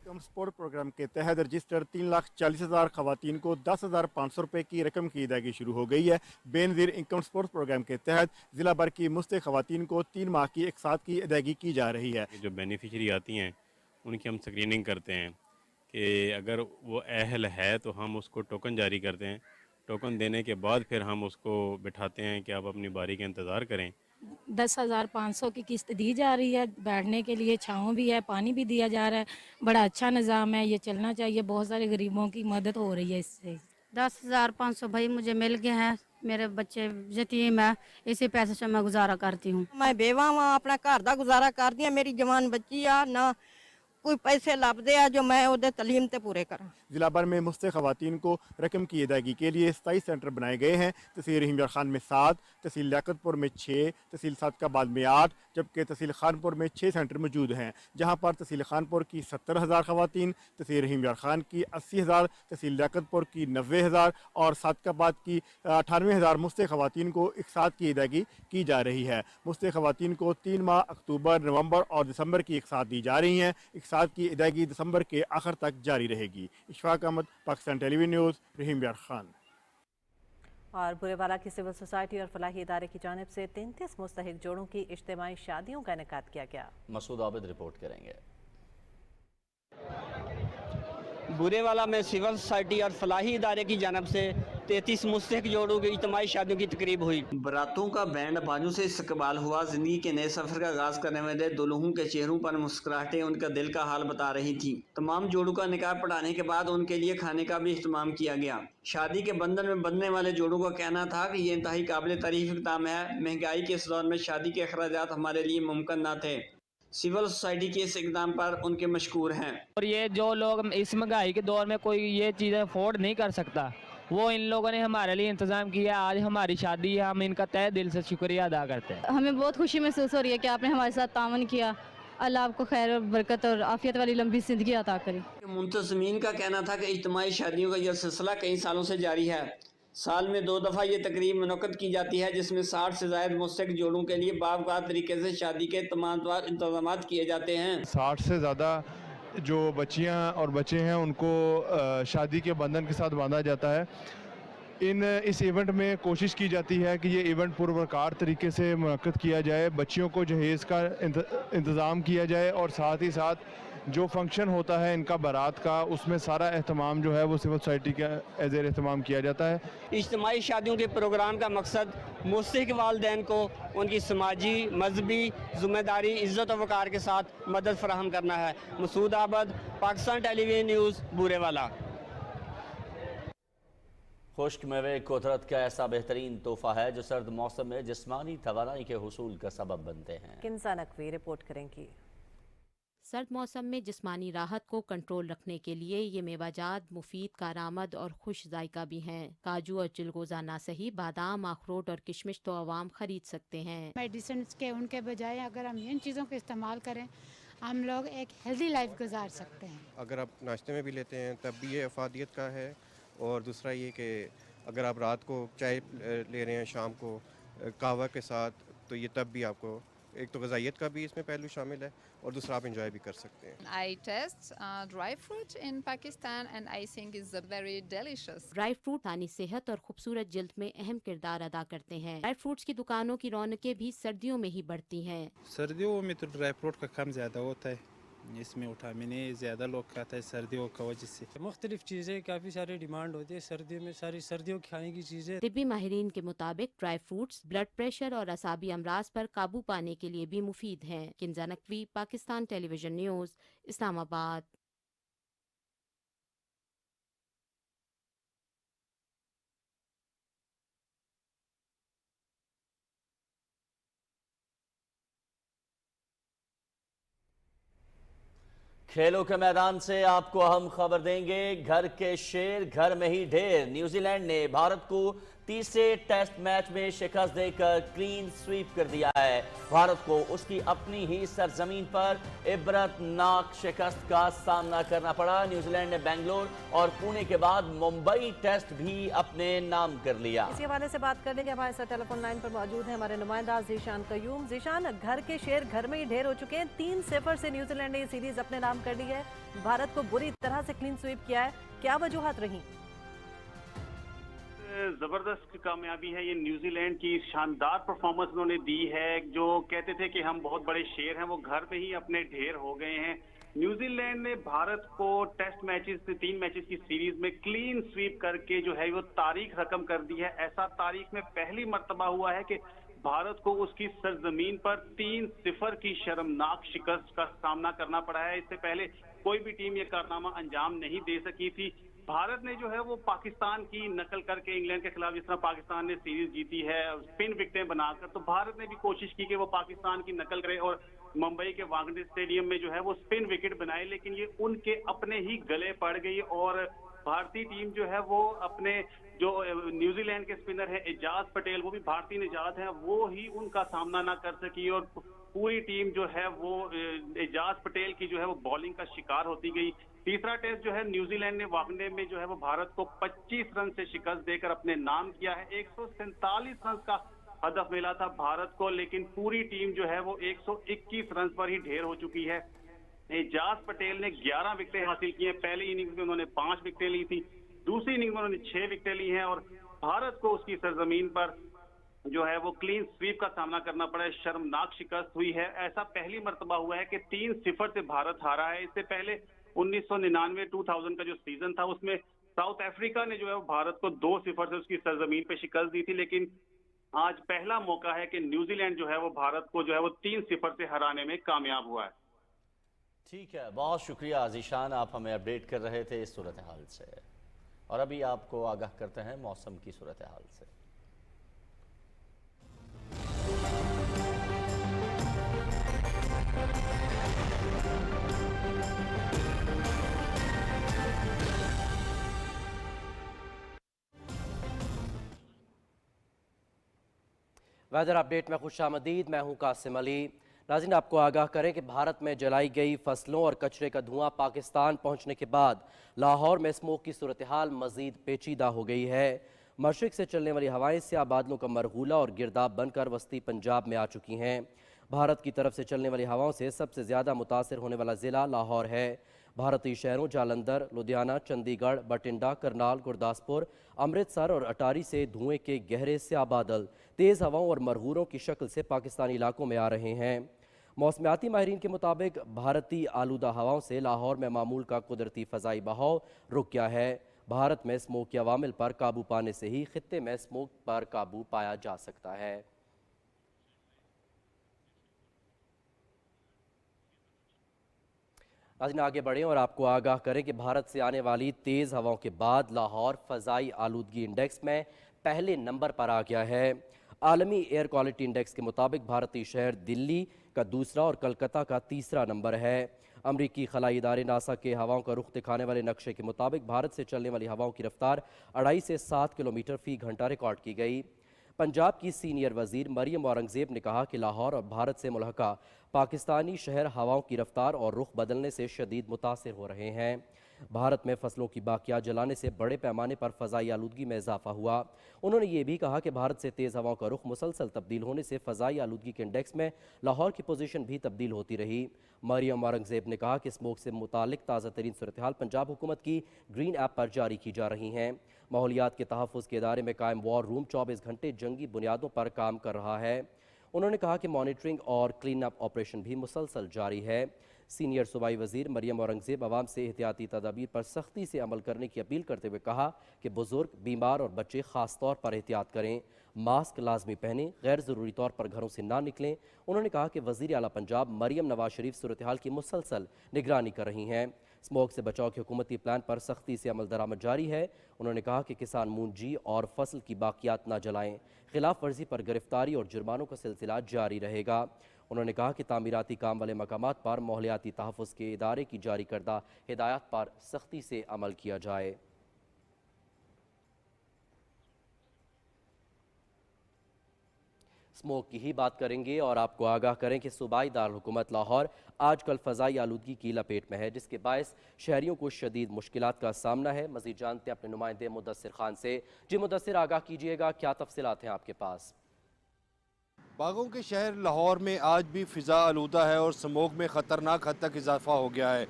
S5: Income support programme के तहत रजिस्टर्ड 3,40,000 खवातीन को 10,500 रुपये की रकम की अदायगी शुरू हो गई है। बेनज़ीर इनकम सपोर्ट प्रोग्राम के तहत ज़िला भर की मुस्तहिक खवातीन को 3 माह की एक साथ की अदायगी की जा रही है।
S6: जो बेनिफिशरी आती हैं उनकी हम स्क्रीनिंग करते हैं कि अगर वो अहल है तो हम उसको टोकन जारी करते हैं। टोकन देने के बाद फिर हम उसको बिठाते हैं कि आप अपनी बारी का इंतज़ार करें।
S24: 10,500 की किस्त दी जा रही है, बैठने के लिए छाँव भी है, पानी भी दिया जा रहा है। बड़ा अच्छा निज़ाम है, ये चलना चाहिए। बहुत सारे गरीबों की मदद हो रही है इससे।
S7: 10,500 भाई मुझे मिल गए हैं। मेरे बच्चे यतीम है, इसी पैसे से मैं गुजारा करती हूँ।
S26: मैं बेवा हाँ, अपना घर का गुजारा करती हूँ। मेरी जवान बच्ची आ ना कोई पैसे लभदे आ जो मैं उहदे तलीम ते पूरे करा।
S5: जिला भर में मुस्तहिक खवातीन को रकम की अदायगी के लिए 27 सेंटर बनाए गए हैं। तहसील रहीम यार खान में 7, तहसील लियाकतपुर में 6, तहसील सादकाबाद में 8, जबकि तहसील खानपुर में 6 सेंटर मौजूद हैं, जहां पर तहसील खानपुर की 70,000 खवातीन, तहसील रहीम यार खान की 80,000, तहसील लियाकतपुर की 90,000 और सादकाबाद की 98,000 मुस्तहिक खवातीन को एक साथ की अदायगी की जा रही है। मुस्तहिक खवातीन को 3 माह अक्टूबर, नवंबर और दिसंबर की एक साथ दी जा रही हैं। एक साथ की अदायगी दिसंबर के आखिर तक जारी रहेगी। इशफाक अहमद, पाकिस्तान टेलीविजन न्यूज़, रहीम यार खान।
S3: और बुरेवाला की सिविल सोसाइटी और फलाही इदारे की जानिब से 33 मुस्तहिक जोड़ों की इज्तिमाई शादियों का इनेकाद किया गया।
S1: मसूद आबिद रिपोर्ट करेंगे।
S27: बुरेवाला में सिविल सोसाइटी और फलाही इदारे की जानब से 33 मुस्तहिक जोड़ों की इज्तिमाई शादियों की तकरीब हुई।
S28: बरातों का बैंड बाजों से इस्तकबाल हुआ। जिंदगी के नए सफर का आगाज करने वाले दुल्हों के चेहरों पर मुस्कुराहटें उनका दिल का हाल बता रही थी। तमाम जोड़ों का निकाह पढ़ाने के बाद उनके लिए खाने का भी इस्तेमाल किया गया। शादी के बंधन में बंधने वाले जोड़ों का कहना था कि ये इंतहाई काबिल तारीफ इक़दाम है। महंगाई के इस दौर में शादी के अखराजात हमारे लिए मुमकिन न थे। सिविल सोसाइटी के इस इक़दाम पर उनके मशकूर हैं।
S27: और ये जो लोग इस महंगाई के दौर में कोई ये चीज़ें अफोर्ड नहीं कर सकता, वो इन लोगों ने हमारे लिए इंतज़ाम किया। आज हमारी शादी है, हम इनका तहे दिल से शुक्रिया अदा करते हैं।
S29: हमें बहुत खुशी महसूस हो रही है कि आपने हमारे साथ तावन किया। अल्लाह आपको खैर और बरकत और आफियत वाली लंबी ज़िंदगी अता करे।
S28: मुंतज़मीन का कहना था कि इज्तिमाई शादियों का यह सिलसिला कई सालों से जारी है। साल में 2 दफ़ा ये तकरीब मुनक़्क़द की जाती है, जिसमें 60 से ज़ायद मुस्तहिक जोड़ों के लिए बावक़ात तरीके से शादी के तमाम इंतज़ाम किए जाते हैं।
S30: 60 से ज़्यादा जो बच्चियां और बच्चे हैं उनको शादी के बंधन के साथ बांधा जाता है। इस इवेंट में कोशिश की जाती है कि ये इवेंट पुरवकार तरीके से मुनक़्क़द किया जाए, बच्चियों को जहेज़ का इंतज़ाम किया जाए और साथ ही साथ जो फंक्शन होता है इनका बारात का, उसमें सारा एहतमाम जो है वो सिविल सोसाइटी का एज़ एहतमाम किया जाता है।
S27: इज्तिमाई शादियों के प्रोग्राम का मकसद मुस्तहिक वालिदैन को उनकी समाजी, मजहबी ज़िम्मेदारी, इज़्ज़त और वक़ार के साथ मदद फराहम करना है। Masood Abad, Pakistan television news, Burewala.
S1: खुश्क मेवे कुदरत का ऐसा बेहतरीन तोहफा है जो सर्द मौसम में जिस्मानी तवानाई के हुसूल का सबब बनते हैं।
S3: किंसा नकवी रिपोर्ट करेंगी।
S31: सर्द मौसम में जिस्मानी राहत को कंट्रोल रखने के लिए ये मेवाजात मुफीद, कारआमद और खुश जायका भी हैं। काजू और चिलगोज़ा ना सही, बादाम, अखरोट और किशमिश तो आवाम खरीद सकते हैं।
S17: मेडिसिन के उनके बजाय अगर हम इन चीज़ों का इस्तेमाल करें, हम लोग एक हेल्दी लाइफ गुजार सकते हैं।
S32: अगर आप नाश्ते में भी लेते हैं तब भी ये अफादियत का है, और दूसरा ये कि अगर आप रात को चाय ले रहे हैं शाम को कहवा के साथ, तो ये तब भी आपको ایک تو غذائیت کا بھی اس میں پہلو شامل ہے اور دوسرا آپ انجوائے بھی کر سکتے ہیں.
S8: I test dry fruit in Pakistan and I think it's very delicious.
S31: Dry fruit ثانی صحت اور خوبصورت جلد میں اہم کردار ادا کرتے ہیں. ڈرائی فروٹس کی دکانوں کی رونقیں بھی سردیوں میں ہی بڑھتی ہیں.
S9: سردیوں میں تو ڈرائی فروٹ کا کام زیادہ ہوتا ہے، اس میں وٹامن زیادہ لوگ کھاتا ہے سردیوں کا وجہ سے. مختلف چیزیں کافی ساری ڈیمانڈ ہوتی ہے سردیوں میں، ساری سردیوں کھانے کی چیزیں.
S31: طبی ماہرین کے مطابق ڈرائی فروٹس بلڈ پریشر اور اعصابی امراض پر قابو پانے کے لیے بھی مفید ہیں. کنزا نقوی، پاکستان ٹیلی ویژن نیوز، اسلام آباد.
S1: کھیلوں کے میدان سے آپ کو ہم خبر دیں گے. گھر کے شیر گھر میں ہی ڈھیر. نیوزی لینڈ نے بھارت کو تیسرے ٹیسٹ میچ میں شکست دے کر کلین سویپ کر دیا ہے. بھارت کو اس کی اپنی ہی سرزمین پر عبرت ناک شکست کا سامنا کرنا پڑا. نیوزی لینڈ نے بنگلور اور پونے کے بعد ممبئی ٹیسٹ بھی اپنے نام کر لیا.
S3: اسی حوالے سے بات کرنے کے ہمارے ساتھ ٹیلی فون لائن پر موجود ہیں ہمارے نمائندہ ذیشان قیوم. ذیشان، گھر کے شیر گھر میں ہی ڈھیر ہو چکے ہیں. 3-0 سے نیوزی لینڈ نے یہ سیریز اپنے نام کر لی ہے. بھارت کو بری طرح سے کلین سویپ کیا ہے، کیا وجوہات رہی؟
S10: زبردست کامیابی ہے. یہ نیوزی لینڈ کی شاندار پرفارمنس انہوں نے دی ہے. جو کہتے تھے کہ ہم بہت بڑے شیر ہیں، وہ گھر پہ ہی اپنے ڈھیر ہو گئے ہیں. نیوزی لینڈ نے بھارت کو ٹیسٹ میچز سے 3 میچز کی سیریز میں کلین سویپ کر کے جو ہے وہ تاریخ رقم کر دی ہے. ایسا تاریخ میں پہلی مرتبہ ہوا ہے کہ بھارت کو اس کی سرزمین پر 3-0 کی شرمناک شکست کا سامنا کرنا پڑا ہے. اس سے پہلے کوئی بھی ٹیم یہ کارنامہ انجام نہیں دے سکی تھی. بھارت نے جو ہے وہ پاکستان کی نقل کر کے انگلینڈ کے خلاف جس طرح پاکستان نے سیریز جیتی ہے اسپن وکٹیں بنا کر، تو بھارت نے بھی کوشش کی کہ وہ پاکستان کی نقل کرے اور ممبئی کے وانکھیڑے اسٹیڈیم میں جو ہے وہ اسپن وکٹ بنائے. لیکن یہ ان کے اپنے ہی گلے پڑ گئی اور بھارتی ٹیم جو ہے وہ اپنے جو نیوزی لینڈ کے اسپنر ہے اعجاز پٹیل، وہ بھی بھارتی نژاد ہیں، وہ ہی ان کا سامنا نہ کر سکی اور پوری ٹیم جو ہے وہ اعجاز پٹیل کی جو ہے وہ بالنگ کا شکار ہوتی گئی. تیسرا ٹیسٹ جو ہے نیوزی لینڈ نے وانکھیڑے میں جو ہے وہ بھارت کو 25 رن سے شکست دے کر اپنے نام کیا ہے. 147 رن کا ہدف ملا تھا بھارت کو، لیکن پوری ٹیم جو ہے وہ 121 رن پر ہی ڈھیر ہو چکی ہے. اعجاز پٹیل نے 11 وکٹیں حاصل کی ہیں. پہلی اننگز میں انہوں نے 5 وکٹیں لی تھی، دوسری اننگز میں انہوں نے 6 وکٹیں لی ہیں اور بھارت کو اس کی سرزمین پر جو ہے وہ کلین سویپ کا سامنا کرنا پڑا ہے. شرمناک شکست ہوئی ہے. ایسا پہلی مرتبہ ہوا ہے کہ 3-0 سے بھارت ہارا ہے. اس سے پہلے 1999-2000 کا جو سیزن تھا اس میں ساؤتھ افریقہ نے جو ہے وہ بھارت کو 2-0 سے اس کی سرزمین پہ شکست دی تھی. لیکن آج پہلا موقع ہے کہ نیوزی لینڈ جو ہے وہ بھارت کو جو ہے وہ 3-0 سے ہرانے میں کامیاب ہوا ہے.
S1: ٹھیک ہے، بہت شکریہ ذیشان، آپ ہمیں اپڈیٹ کر رہے تھے اس صورتحال سے. اور ابھی آپ کو آگاہ کرتے ہیں موسم کی صورتحال سے.
S12: ویدر اپڈیٹ میں خوش آمدید. میں ہوں قاسم علی. ناظرین، آپ کو آگاہ کریں کہ بھارت میں جلائی گئی فصلوں اور کچرے کا دھواں پاکستان پہنچنے کے بعد لاہور میں اسموک کی صورتحال مزید پیچیدہ ہو گئی ہے. مشرق سے چلنے والی ہوائیں سیاہ بادلوں کا مرغولہ اور گرداب بن کر وسطی پنجاب میں آ چکی ہیں. بھارت کی طرف سے چلنے والی ہواؤں سے سب سے زیادہ متاثر ہونے والا ضلع لاہور ہے. بھارتی شہروں جالندھر، لدھیانہ، چندی گڑھ، بٹنڈا، کرنال، گرداسپور، امرتسر اور اٹاری سے دھوئیں کے گہرے سیاہ بادل تیز ہواؤں اور مرغوروں کی شکل سے پاکستانی علاقوں میں آ رہے ہیں. موسمیاتی ماہرین کے مطابق بھارتی آلودہ ہواؤں سے لاہور میں معمول کا قدرتی فضائی بہاؤ رک گیا ہے. بھارت میں اسموک کے عوامل پر قابو پانے سے ہی خطے میں اسموک پر قابو پایا جا سکتا ہے. ناظرین، آگے بڑھیں اور آپ کو آگاہ کریں کہ بھارت سے آنے والی تیز ہواؤں کے بعد لاہور فضائی آلودگی انڈیکس میں پہلے نمبر پر آ گیا ہے. عالمی ایئر کوالٹی انڈیکس کے مطابق بھارتی شہر دلی کا دوسرا اور کلکتہ کا تیسرا نمبر ہے. امریکی خلائی ادارے ناسا کے ہواؤں کا رخ دکھانے والے نقشے کے مطابق بھارت سے چلنے والی ہواؤں کی رفتار 2.5 سے 7 کلومیٹر فی گھنٹہ ریکارڈ کی گئی. پنجاب کی سینئر وزیر مریم اورنگزیب نے کہا کہ لاہور اور بھارت سے ملحقہ پاکستانی شہر ہواؤں کی رفتار اور رخ بدلنے سے شدید متاثر ہو رہے ہیں. भारत में फसलों की बाकियात जलाने से बड़े पैमाने पर फ़ज़ाई आलूदगी में इजाफा हुआ। उन्होंने ये भी कहा कि भारत से तेज़ हवाओं का रुख मुसलसल तब्दील होने से फ़ज़ाई आलूदगी के इंडेक्स में लाहौर की पोजीशन भी तब्दील होती रही। मरियम औरंगज़ेब ने कहा कि स्मोक से मुतालिक ताज़ा तरीन सूरत हाल पंजाब हुकूमत की ग्रीन ऐप पर जारी की जा रही हैं। माहौलियात के तहफ़्फ़ुज़ के इदारे में कायम वॉर रूम 24 घंटे जंगी बुनियादों पर काम कर रहा है। उन्होंने कहा कि मॉनिटरिंग और क्लीन अप ऑपरेशन भी मुसलसल जारी है। सीनियर सूबाई वज़ीर मरियम औरंगज़ेब आवाम से एहतियाती तदाबीर पर सख्ती से अमल करने की अपील करते हुए कहा कि बुज़ुर्ग, बीमार और बच्चे ख़ास तौर पर एहतियात करें, मास्क लाजमी पहनें, गैर ज़रूरी तौर पर घरों से ना निकलें। उन्होंने कहा कि वज़ीर आला पंजाब मरियम नवाज शरीफ सूरत हाल की मुसलसल निगरानी कर रही हैं। स्मोक से बचाव के हुकूमती प्लान पर सख्ती से अमल दरामद जारी है। उन्होंने कहा कि किसान मूंजी और फसल की बाकियात ना जलाएं, खिलाफ वर्जी पर गिरफ्तारी और जुर्मानों का सिलसिला जारी रहेगा। उन्होंने कहा कि तामीराती काम वाले मकामात पर माहौलियाती तहफ़्फ़ुज़ के इदारे की जारी करदा हिदायत पर सख्ती से अमल किया जाए। स्मोक की ही बात करेंगे और आपको आगाह करें कि सूबाई दारुल हुकूमत लाहौर आजकल फ़ज़ाई आलूदगी की लपेट में है, जिसके बायस शहरियों को शदीद मुश्किलात का सामना है। मज़ीद जानते हैं अपने नुमाइंदे मुदस्सिर खान से। जी मुदस्सिर, आगाह कीजिएगा, क्या तफसीलात हैं आपके पास?
S2: बागों के शहर लाहौर में आज भी फ़िज़ा आलूदा है और स्मोक में ख़तरनाक हद तक इजाफा हो गया है।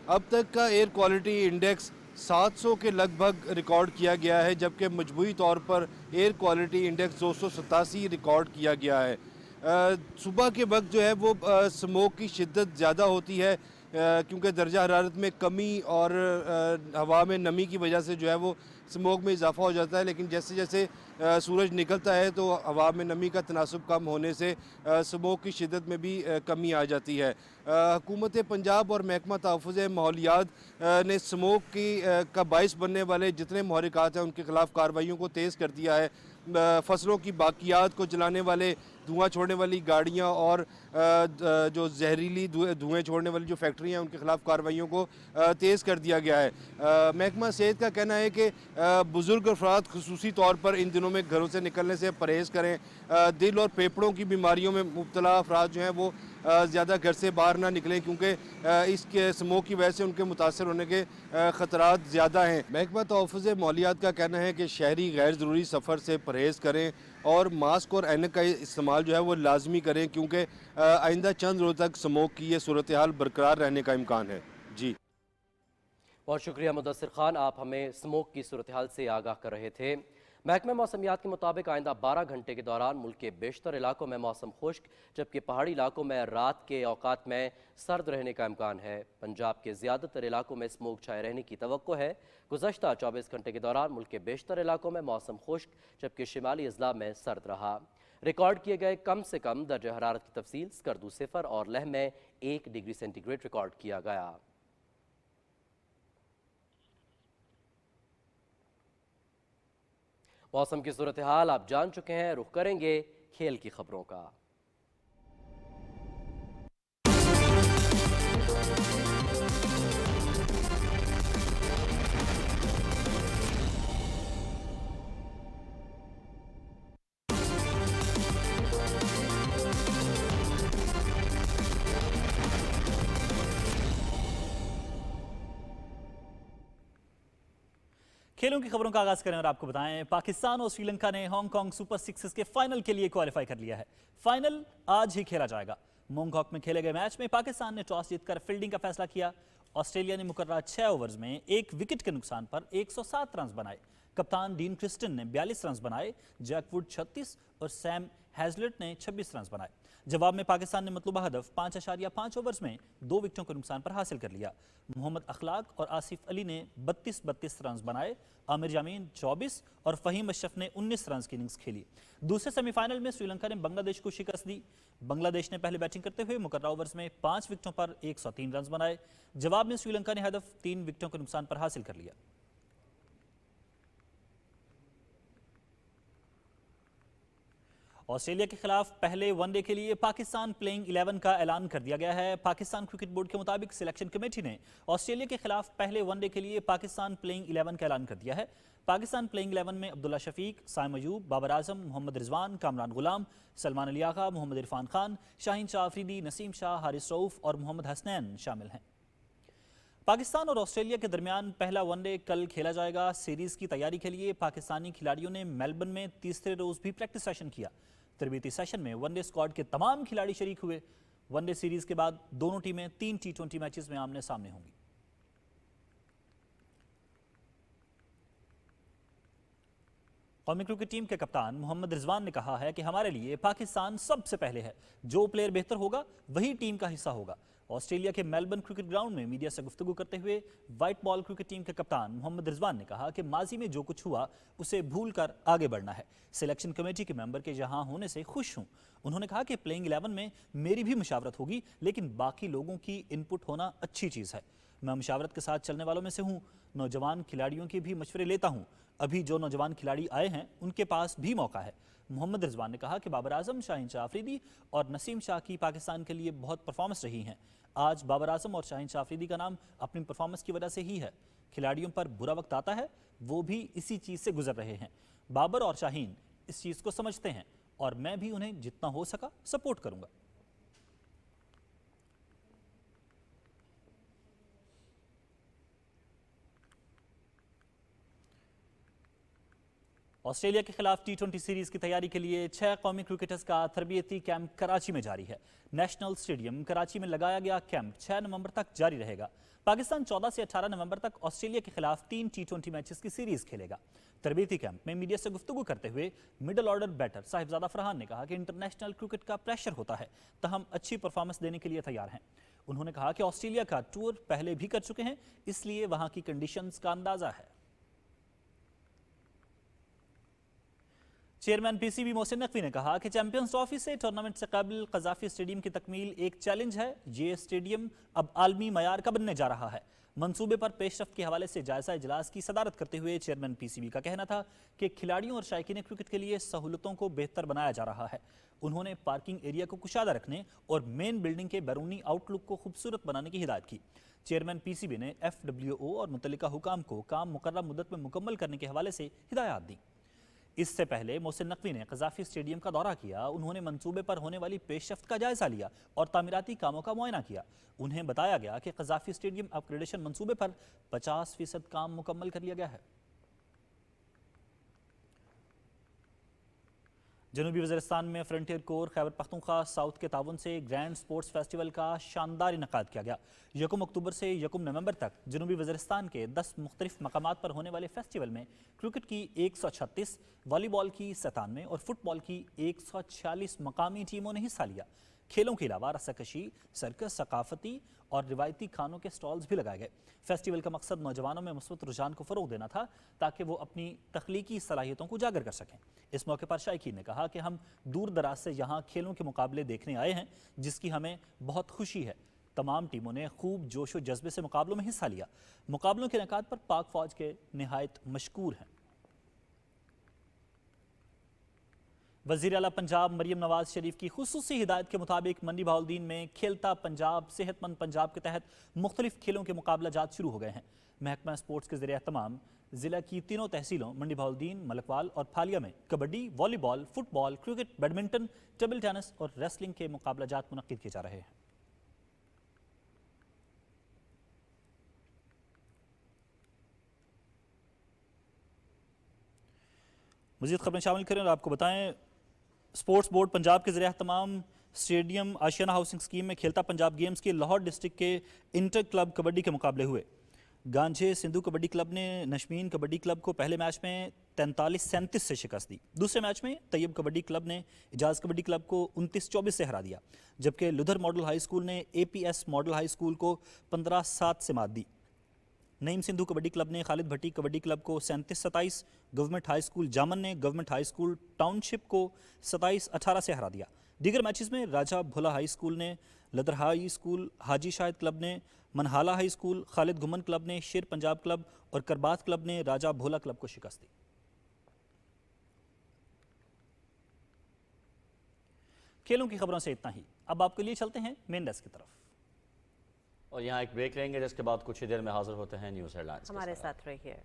S2: अब तक का एयर क्वालिटी इंडेक्स 700 के लगभग रिकॉर्ड किया गया है, जबकि मजमूई तौर पर एयर क्वालिटी इंडेक्स 287 रिकॉर्ड किया गया है। सुबह के वक्त जो है वो स्मोक की शिद्दत ज़्यादा होती है, क्योंकि दर्जा हरारत में कमी और हवा में नमी की वजह से जो है वो स्मोक में इजाफा हो जाता है। लेकिन जैसे जैसे सूरज निकलता है तो हवा में नमी का तनासुब कम होने से स्मोक की शिद्दत में भी कमी आ जाती है। हुकूमत पंजाब और महकमा तहफ़्फ़ुज़ माहौलियात ने स्मोक की का बाइस बनने वाले जितने मुहर्रिकात हैं उनके ख़िलाफ़ कार्रवाइयों को तेज़ कर दिया है। फसलों की बाकियात को जलाने वाले, धुआं छोड़ने वाली गाड़ियां और जो जहरीली धुएं छोड़ने वाली जो फैक्ट्रियां हैं उनके ख़िलाफ़ कार्रवाइयों को तेज़ कर दिया गया है। महकमा सेहत का कहना है कि बुज़ुर्ग अफराद खुसूसी तौर पर इन दिनों में घरों से निकलने से परहेज़ करें। दिल और फेफड़ों की बीमारियों में मुब्तला अफराद जो हैं वो ज़्यादा घर से बाहर ना निकलें, क्योंकि इसके स्मोक की वजह से उनके मुतासर होने के ख़तरात ज़्यादा हैं। महकमा तहफ़्फ़ुज़ माहौलियात का कहना है कि शहरी गैर ज़रूरी सफ़र से परहेज़ करें और मास्क और ऐनक का इस्तेमाल जो है वो लाजमी करें, क्योंकि आइंदा चंद रोज़ तक स्मोक की ये सूरत हाल बरकरार रहने का इम्कान है। जी
S12: बहुत शुक्रिया मुदस्सिर खान, आप हमें स्मोक की सूरत हाल से आगाह कर रहे थे। महकमे मौसमियात के मुताबिक आइंदा 12 घंटे के दौरान मुल्क के बेशतर इलाकों में मौसम खुश्क, जबकि पहाड़ी इलाकों में रात के औकात में सर्द रहने का इम्कान है। पंजाब के ज़्यादातर इलाकों में स्मोक छाए रहने की तवक्को है। गुज़श्ता 24 घंटे के दौरान मुल्क के बेशतर इलाकों में मौसम खुश्क, जबकि शिमाली अजला में सर्द रहा। रिकॉर्ड किए गए कम से कम दर्ज हरारत की तफसील स्कर्दू 0 और लह में 1 डिग्री सेंटीग्रेड रिकॉर्ड किया गया। मौसम की सूरत हाल आप जान चुके हैं, रुख करेंगे खेल की खबरों का।
S11: खेलों की खबरों का आगाज करें और आपको बताएं, पाकिस्तान और श्रीलंका ने हांगकांग सुपर सिक्सेस के फाइनल के लिए क्वालिफाई कर लिया है। फाइनल आज ही खेला जाएगा। मोंगकॉक में खेले गए मैच में पाकिस्तान ने टॉस जीतकर फील्डिंग का फैसला किया। ऑस्ट्रेलिया ने मुकर्रर 6 ओवर्स में 1 विकेट के नुकसान पर 107 रन बनाए। कप्तान डीन क्रिस्टन ने 42 रन बनाए, जैक वुड 36 और सैम हैजलेट ने 26 रन बनाए। जवाब में पाकिस्तान ने मतलूबा हदफ 5.5 ओवर्स में 2 विकेटों के नुकसान पर हासिल कर लिया। मोहम्मद अखलाक और आसिफ अली ने 32 रन बनाए। आमिर जामीन 24 और फहीम अशरफ ने 19 रन की इनिंग्स खेली। दूसरे सेमीफाइनल में श्रीलंका ने बांग्लादेश को शिकस्त दी। बांग्लादेश ने पहले बैटिंग करते हुए मुकर्रर ओवर्स में 5 विकेटों पर 103 रन बनाए। जवाब में श्रीलंका ने हदफ 3 विकेटों के नुकसान पर हासिल कर लिया। ऑस्ट्रेलिया के खिलाफ पहले वनडे के लिए पाकिस्तान प्लेइंग 11 का ऐलान कर दिया गया है। पाकिस्तान क्रिकेट बोर्ड के मुताबिक सिलेक्शन कमेटी ने ऑस्ट्रेलिया के खिलाफ पहले वनडे के लिए पाकिस्तान प्लेइंग 11 का ऐलान कर दिया है। पाकिस्तान प्लेइंग 11 में अब्दुल्ला शफीक, साइम अयूब, बाबर आजम, मोहम्मद रिजवान, कामरान गुलाम, सलमान अली आगा, मोहम्मद इरफान खान, शाहीन शाह अफरीदी, नसीम शाह, हारिस रऊफ और मोहम्मद हसनैन शामिल हैं। पाकिस्तान और ऑस्ट्रेलिया के दरमियान पहला वनडे कल खेला जाएगा। सीरीज की तैयारी के लिए पाकिस्तानी खिलाड़ियों ने मेलबर्न में तीसरे रोज भी प्रैक्टिस सेशन किया। तरबीती सेशन में वनडे स्क्वाड के तमाम खिलाड़ी शरीक हुए। वनडे सीरीज के बाद दोनों टीमें 3 T20 मैचेस में आमने सामने होंगी। कौमी क्रिकेट टीम के कप्तान मोहम्मद रिजवान ने कहा है कि हमारे लिए पाकिस्तान सबसे पहले है। जो प्लेयर बेहतर होगा वही टीम का हिस्सा होगा। ऑस्ट्रेलिया के मेलबर्न क्रिकेट ग्राउंड में मीडिया से गुफ्तगू करते हुए व्हाइट बॉल क्रिकेट टीम के कप्तान मोहम्मद रिजवान ने कहा कि माजी में जो कुछ हुआ उसे भूल कर आगे बढ़ना है। सिलेक्शन कमेटी के मेंबर के यहाँ होने से खुश हूँ। उन्होंने कहा कि प्लेइंग 11 में मेरी भी मुशावरत होगी, लेकिन बाकी लोगों की इनपुट होना अच्छी चीज़ है। मैं मुशावरत के साथ चलने वालों में से हूँ। नौजवान खिलाड़ियों के भी मशवरे लेता हूँ। अभी जो नौजवान खिलाड़ी आए हैं उनके पास भी मौका है। मोहम्मद रिजवान ने कहा कि बाबर आजम, शाहीन शाह अफरीदी और नसीम शाह की पाकिस्तान के लिए बहुत परफॉर्मेंस रही हैं। आज बाबर आजम और शाहीन शाह अफरीदी का नाम अपनी परफॉर्मेंस की वजह से ही है। खिलाड़ियों पर बुरा वक्त आता है, वो भी इसी चीज़ से गुजर रहे हैं। बाबर और शाहीन इस चीज़ को समझते हैं और मैं भी उन्हें जितना हो सका सपोर्ट करूँगा। ऑस्ट्रेलिया के खिलाफ T20 सीरीज की तैयारी के लिए 6 कौमी क्रिकेटर्स का तरबियती कैंप कराची में जारी है। नेशनल स्टेडियम कराची में लगाया गया कैंप 6 नवंबर तक जारी रहेगा। पाकिस्तान 14 से 18 नवंबर तक ऑस्ट्रेलिया के खिलाफ 3 T20 मैचेस की सीरीज खेलेगा। तरबियती कैंप में मीडिया से गुफ्तगू करते हुए middle order batter Sahibzada Farhan ने कहा कि इंटरनेशनल क्रिकेट का प्रेशर होता है, तहम अच्छी परफॉर्मेंस देने के लिए तैयार हैं। उन्होंने कहा कि ऑस्ट्रेलिया का टूर पहले भी कर चुके हैं, इसलिए वहां की कंडीशंस का अंदाजा है। चेयरमैन पीसीबी मोहसिन नकवी ने कहा कि चैंपियंस ट्रॉफी से टूर्नामेंट से कबल कजाफी स्टेडियम की तकमील एक चैलेंज है। ये स्टेडियम अब आलमी मयार का बनने जा रहा है। मंसूबे पर पेशरफ्त के हवाले से जायजा इजलास की सदारत करते हुए चेयरमैन पीसीबी का कहना था कि खिलाड़ियों और शायकीन क्रिकेट के लिए सहूलतों को बेहतर बनाया जा रहा है। उन्होंने पार्किंग एरिया को कुशादा रखने और मेन बिल्डिंग के बैरूनी आउटलुक को खूबसूरत बनाने की हिदायत की। चेयरमैन पीसीबी ने FWO और मुतल्लिका हुकाम को काम मुकर्रर मुद्दत में मुकम्मल करने के हवाले से हिदायत दी। इससे पहले मोहसिन नकवी ने कजाफी स्टेडियम का दौरा किया। उन्होंने मंसूबे पर होने वाली पेशरफ्त का जायजा लिया और तामीराती कामों का मुआयना किया। उन्हें बताया गया कि कजाफी स्टेडियम अपग्रेडेशन मंसूबे पर 50% काम मुकम्मल कर लिया गया है। जनूबी वज़ीरिस्तान में frontier core Khyber Pakhtunkhwa south के ताउन से ग्रैंड स्पोर्ट्स फेस्टिवल का शानदार इनेकाद किया गया। 1 अक्टूबर से 1 नवंबर तक जनूबी वज़ीरिस्तान के 10 मुख्तलिफ मकामात पर होने वाले फेस्टिवल में क्रिकेट की 136, वॉलीबॉल की 97 और फुटबॉल की 146 मकामी टीमों ने हिस्सा लिया। खेलों के अलावा रस्साकशी, सर्कस, सकाफती और रिवायती खानों के स्टॉल्स भी लगाए गए। फेस्टिवल का मकसद नौजवानों में मुस्बत रुझान को फ़रोग देना था ताकि वो अपनी तख्लीकी सलाहियतों को उजागर कर सकें। इस मौके पर शायकीन ने कहा कि हम दूर दराज से यहाँ खेलों के मुकाबले देखने आए हैं, जिसकी हमें बहुत खुशी है। तमाम टीमों ने खूब जोश व जज्बे से मुकाबलों में हिस्सा लिया। मुकाबलों के इनेकाद पर पाक फौज के निहायत मशकूर हैं। वज़ीर आला पंजाब मरियम नवाज शरीफ की खुसूसी हिदायत के मुताबिक मंडी बहाउद्दीन में खेलता पंजाब सेहतमंद पंजाब के तहत मुख्तलिफ खेलों के मुकाबलाजात शुरू हो गए हैं। महकमा स्पोर्ट्स के ज़रिए तमाम ज़िला की तीनों तहसीलों मंडी बहाउद्दीन, मलकवाल और फालिया में kabaddi, volleyball, football, cricket, badminton, table tennis और रेसलिंग के मुकाबलाजात मुनक्किद किए जा रहे हैं। मज़ीद खबरें शामिल करें और आपको बताएं, स्पोर्ट्स बोर्ड पंजाब के ज़रिए तमाम स्टेडियम आशियाना हाउसिंग स्कीम में खेलता पंजाब गेम्स के लाहौर डिस्ट्रिक्ट के इंटर क्लब कबड्डी के मुकाबले हुए। गांजे सिंधु कबड्डी क्लब ने नशमीन कबड्डी क्लब को पहले मैच में 43-37 से शिकस्त दी। दूसरे मैच में तैयब कबड्डी क्लब ने इजाज़ कबड्डी क्लब को 29-24 से हरा दिया, जबकि लुधर मॉडल हाई स्कूल ने APS मॉडल हाई स्कूल को 15-7 से मात दी। नईम सिंधु कबड्डी क्लब ने खालिद भट्टी कबड्डी क्लब को 37-27, गवर्नमेंट हाई स्कूल जामन ने गवर्नमेंट हाई स्कूल टाउनशिप को 27-18 से हरा दिया। दीगर मैचेस में राजा भोला हाई स्कूल ने लदर हाई स्कूल, हाजी शाहिद क्लब ने मनहाला हाई स्कूल, खालिद घुमन क्लब ने शेर पंजाब क्लब और करबात क्लब ने राजा भोला क्लब को शिकस्त दी। खेलों की खबरों से इतना ही। अब आपके लिए चलते हैं मेन डेस्क की तरफ
S1: और यहाँ एक ब्रेक लेंगे, जिसके बाद कुछ ही देर में हाजिर होते हैं न्यूज़ हेडलाइंस।
S3: हमारे साथ रहिए।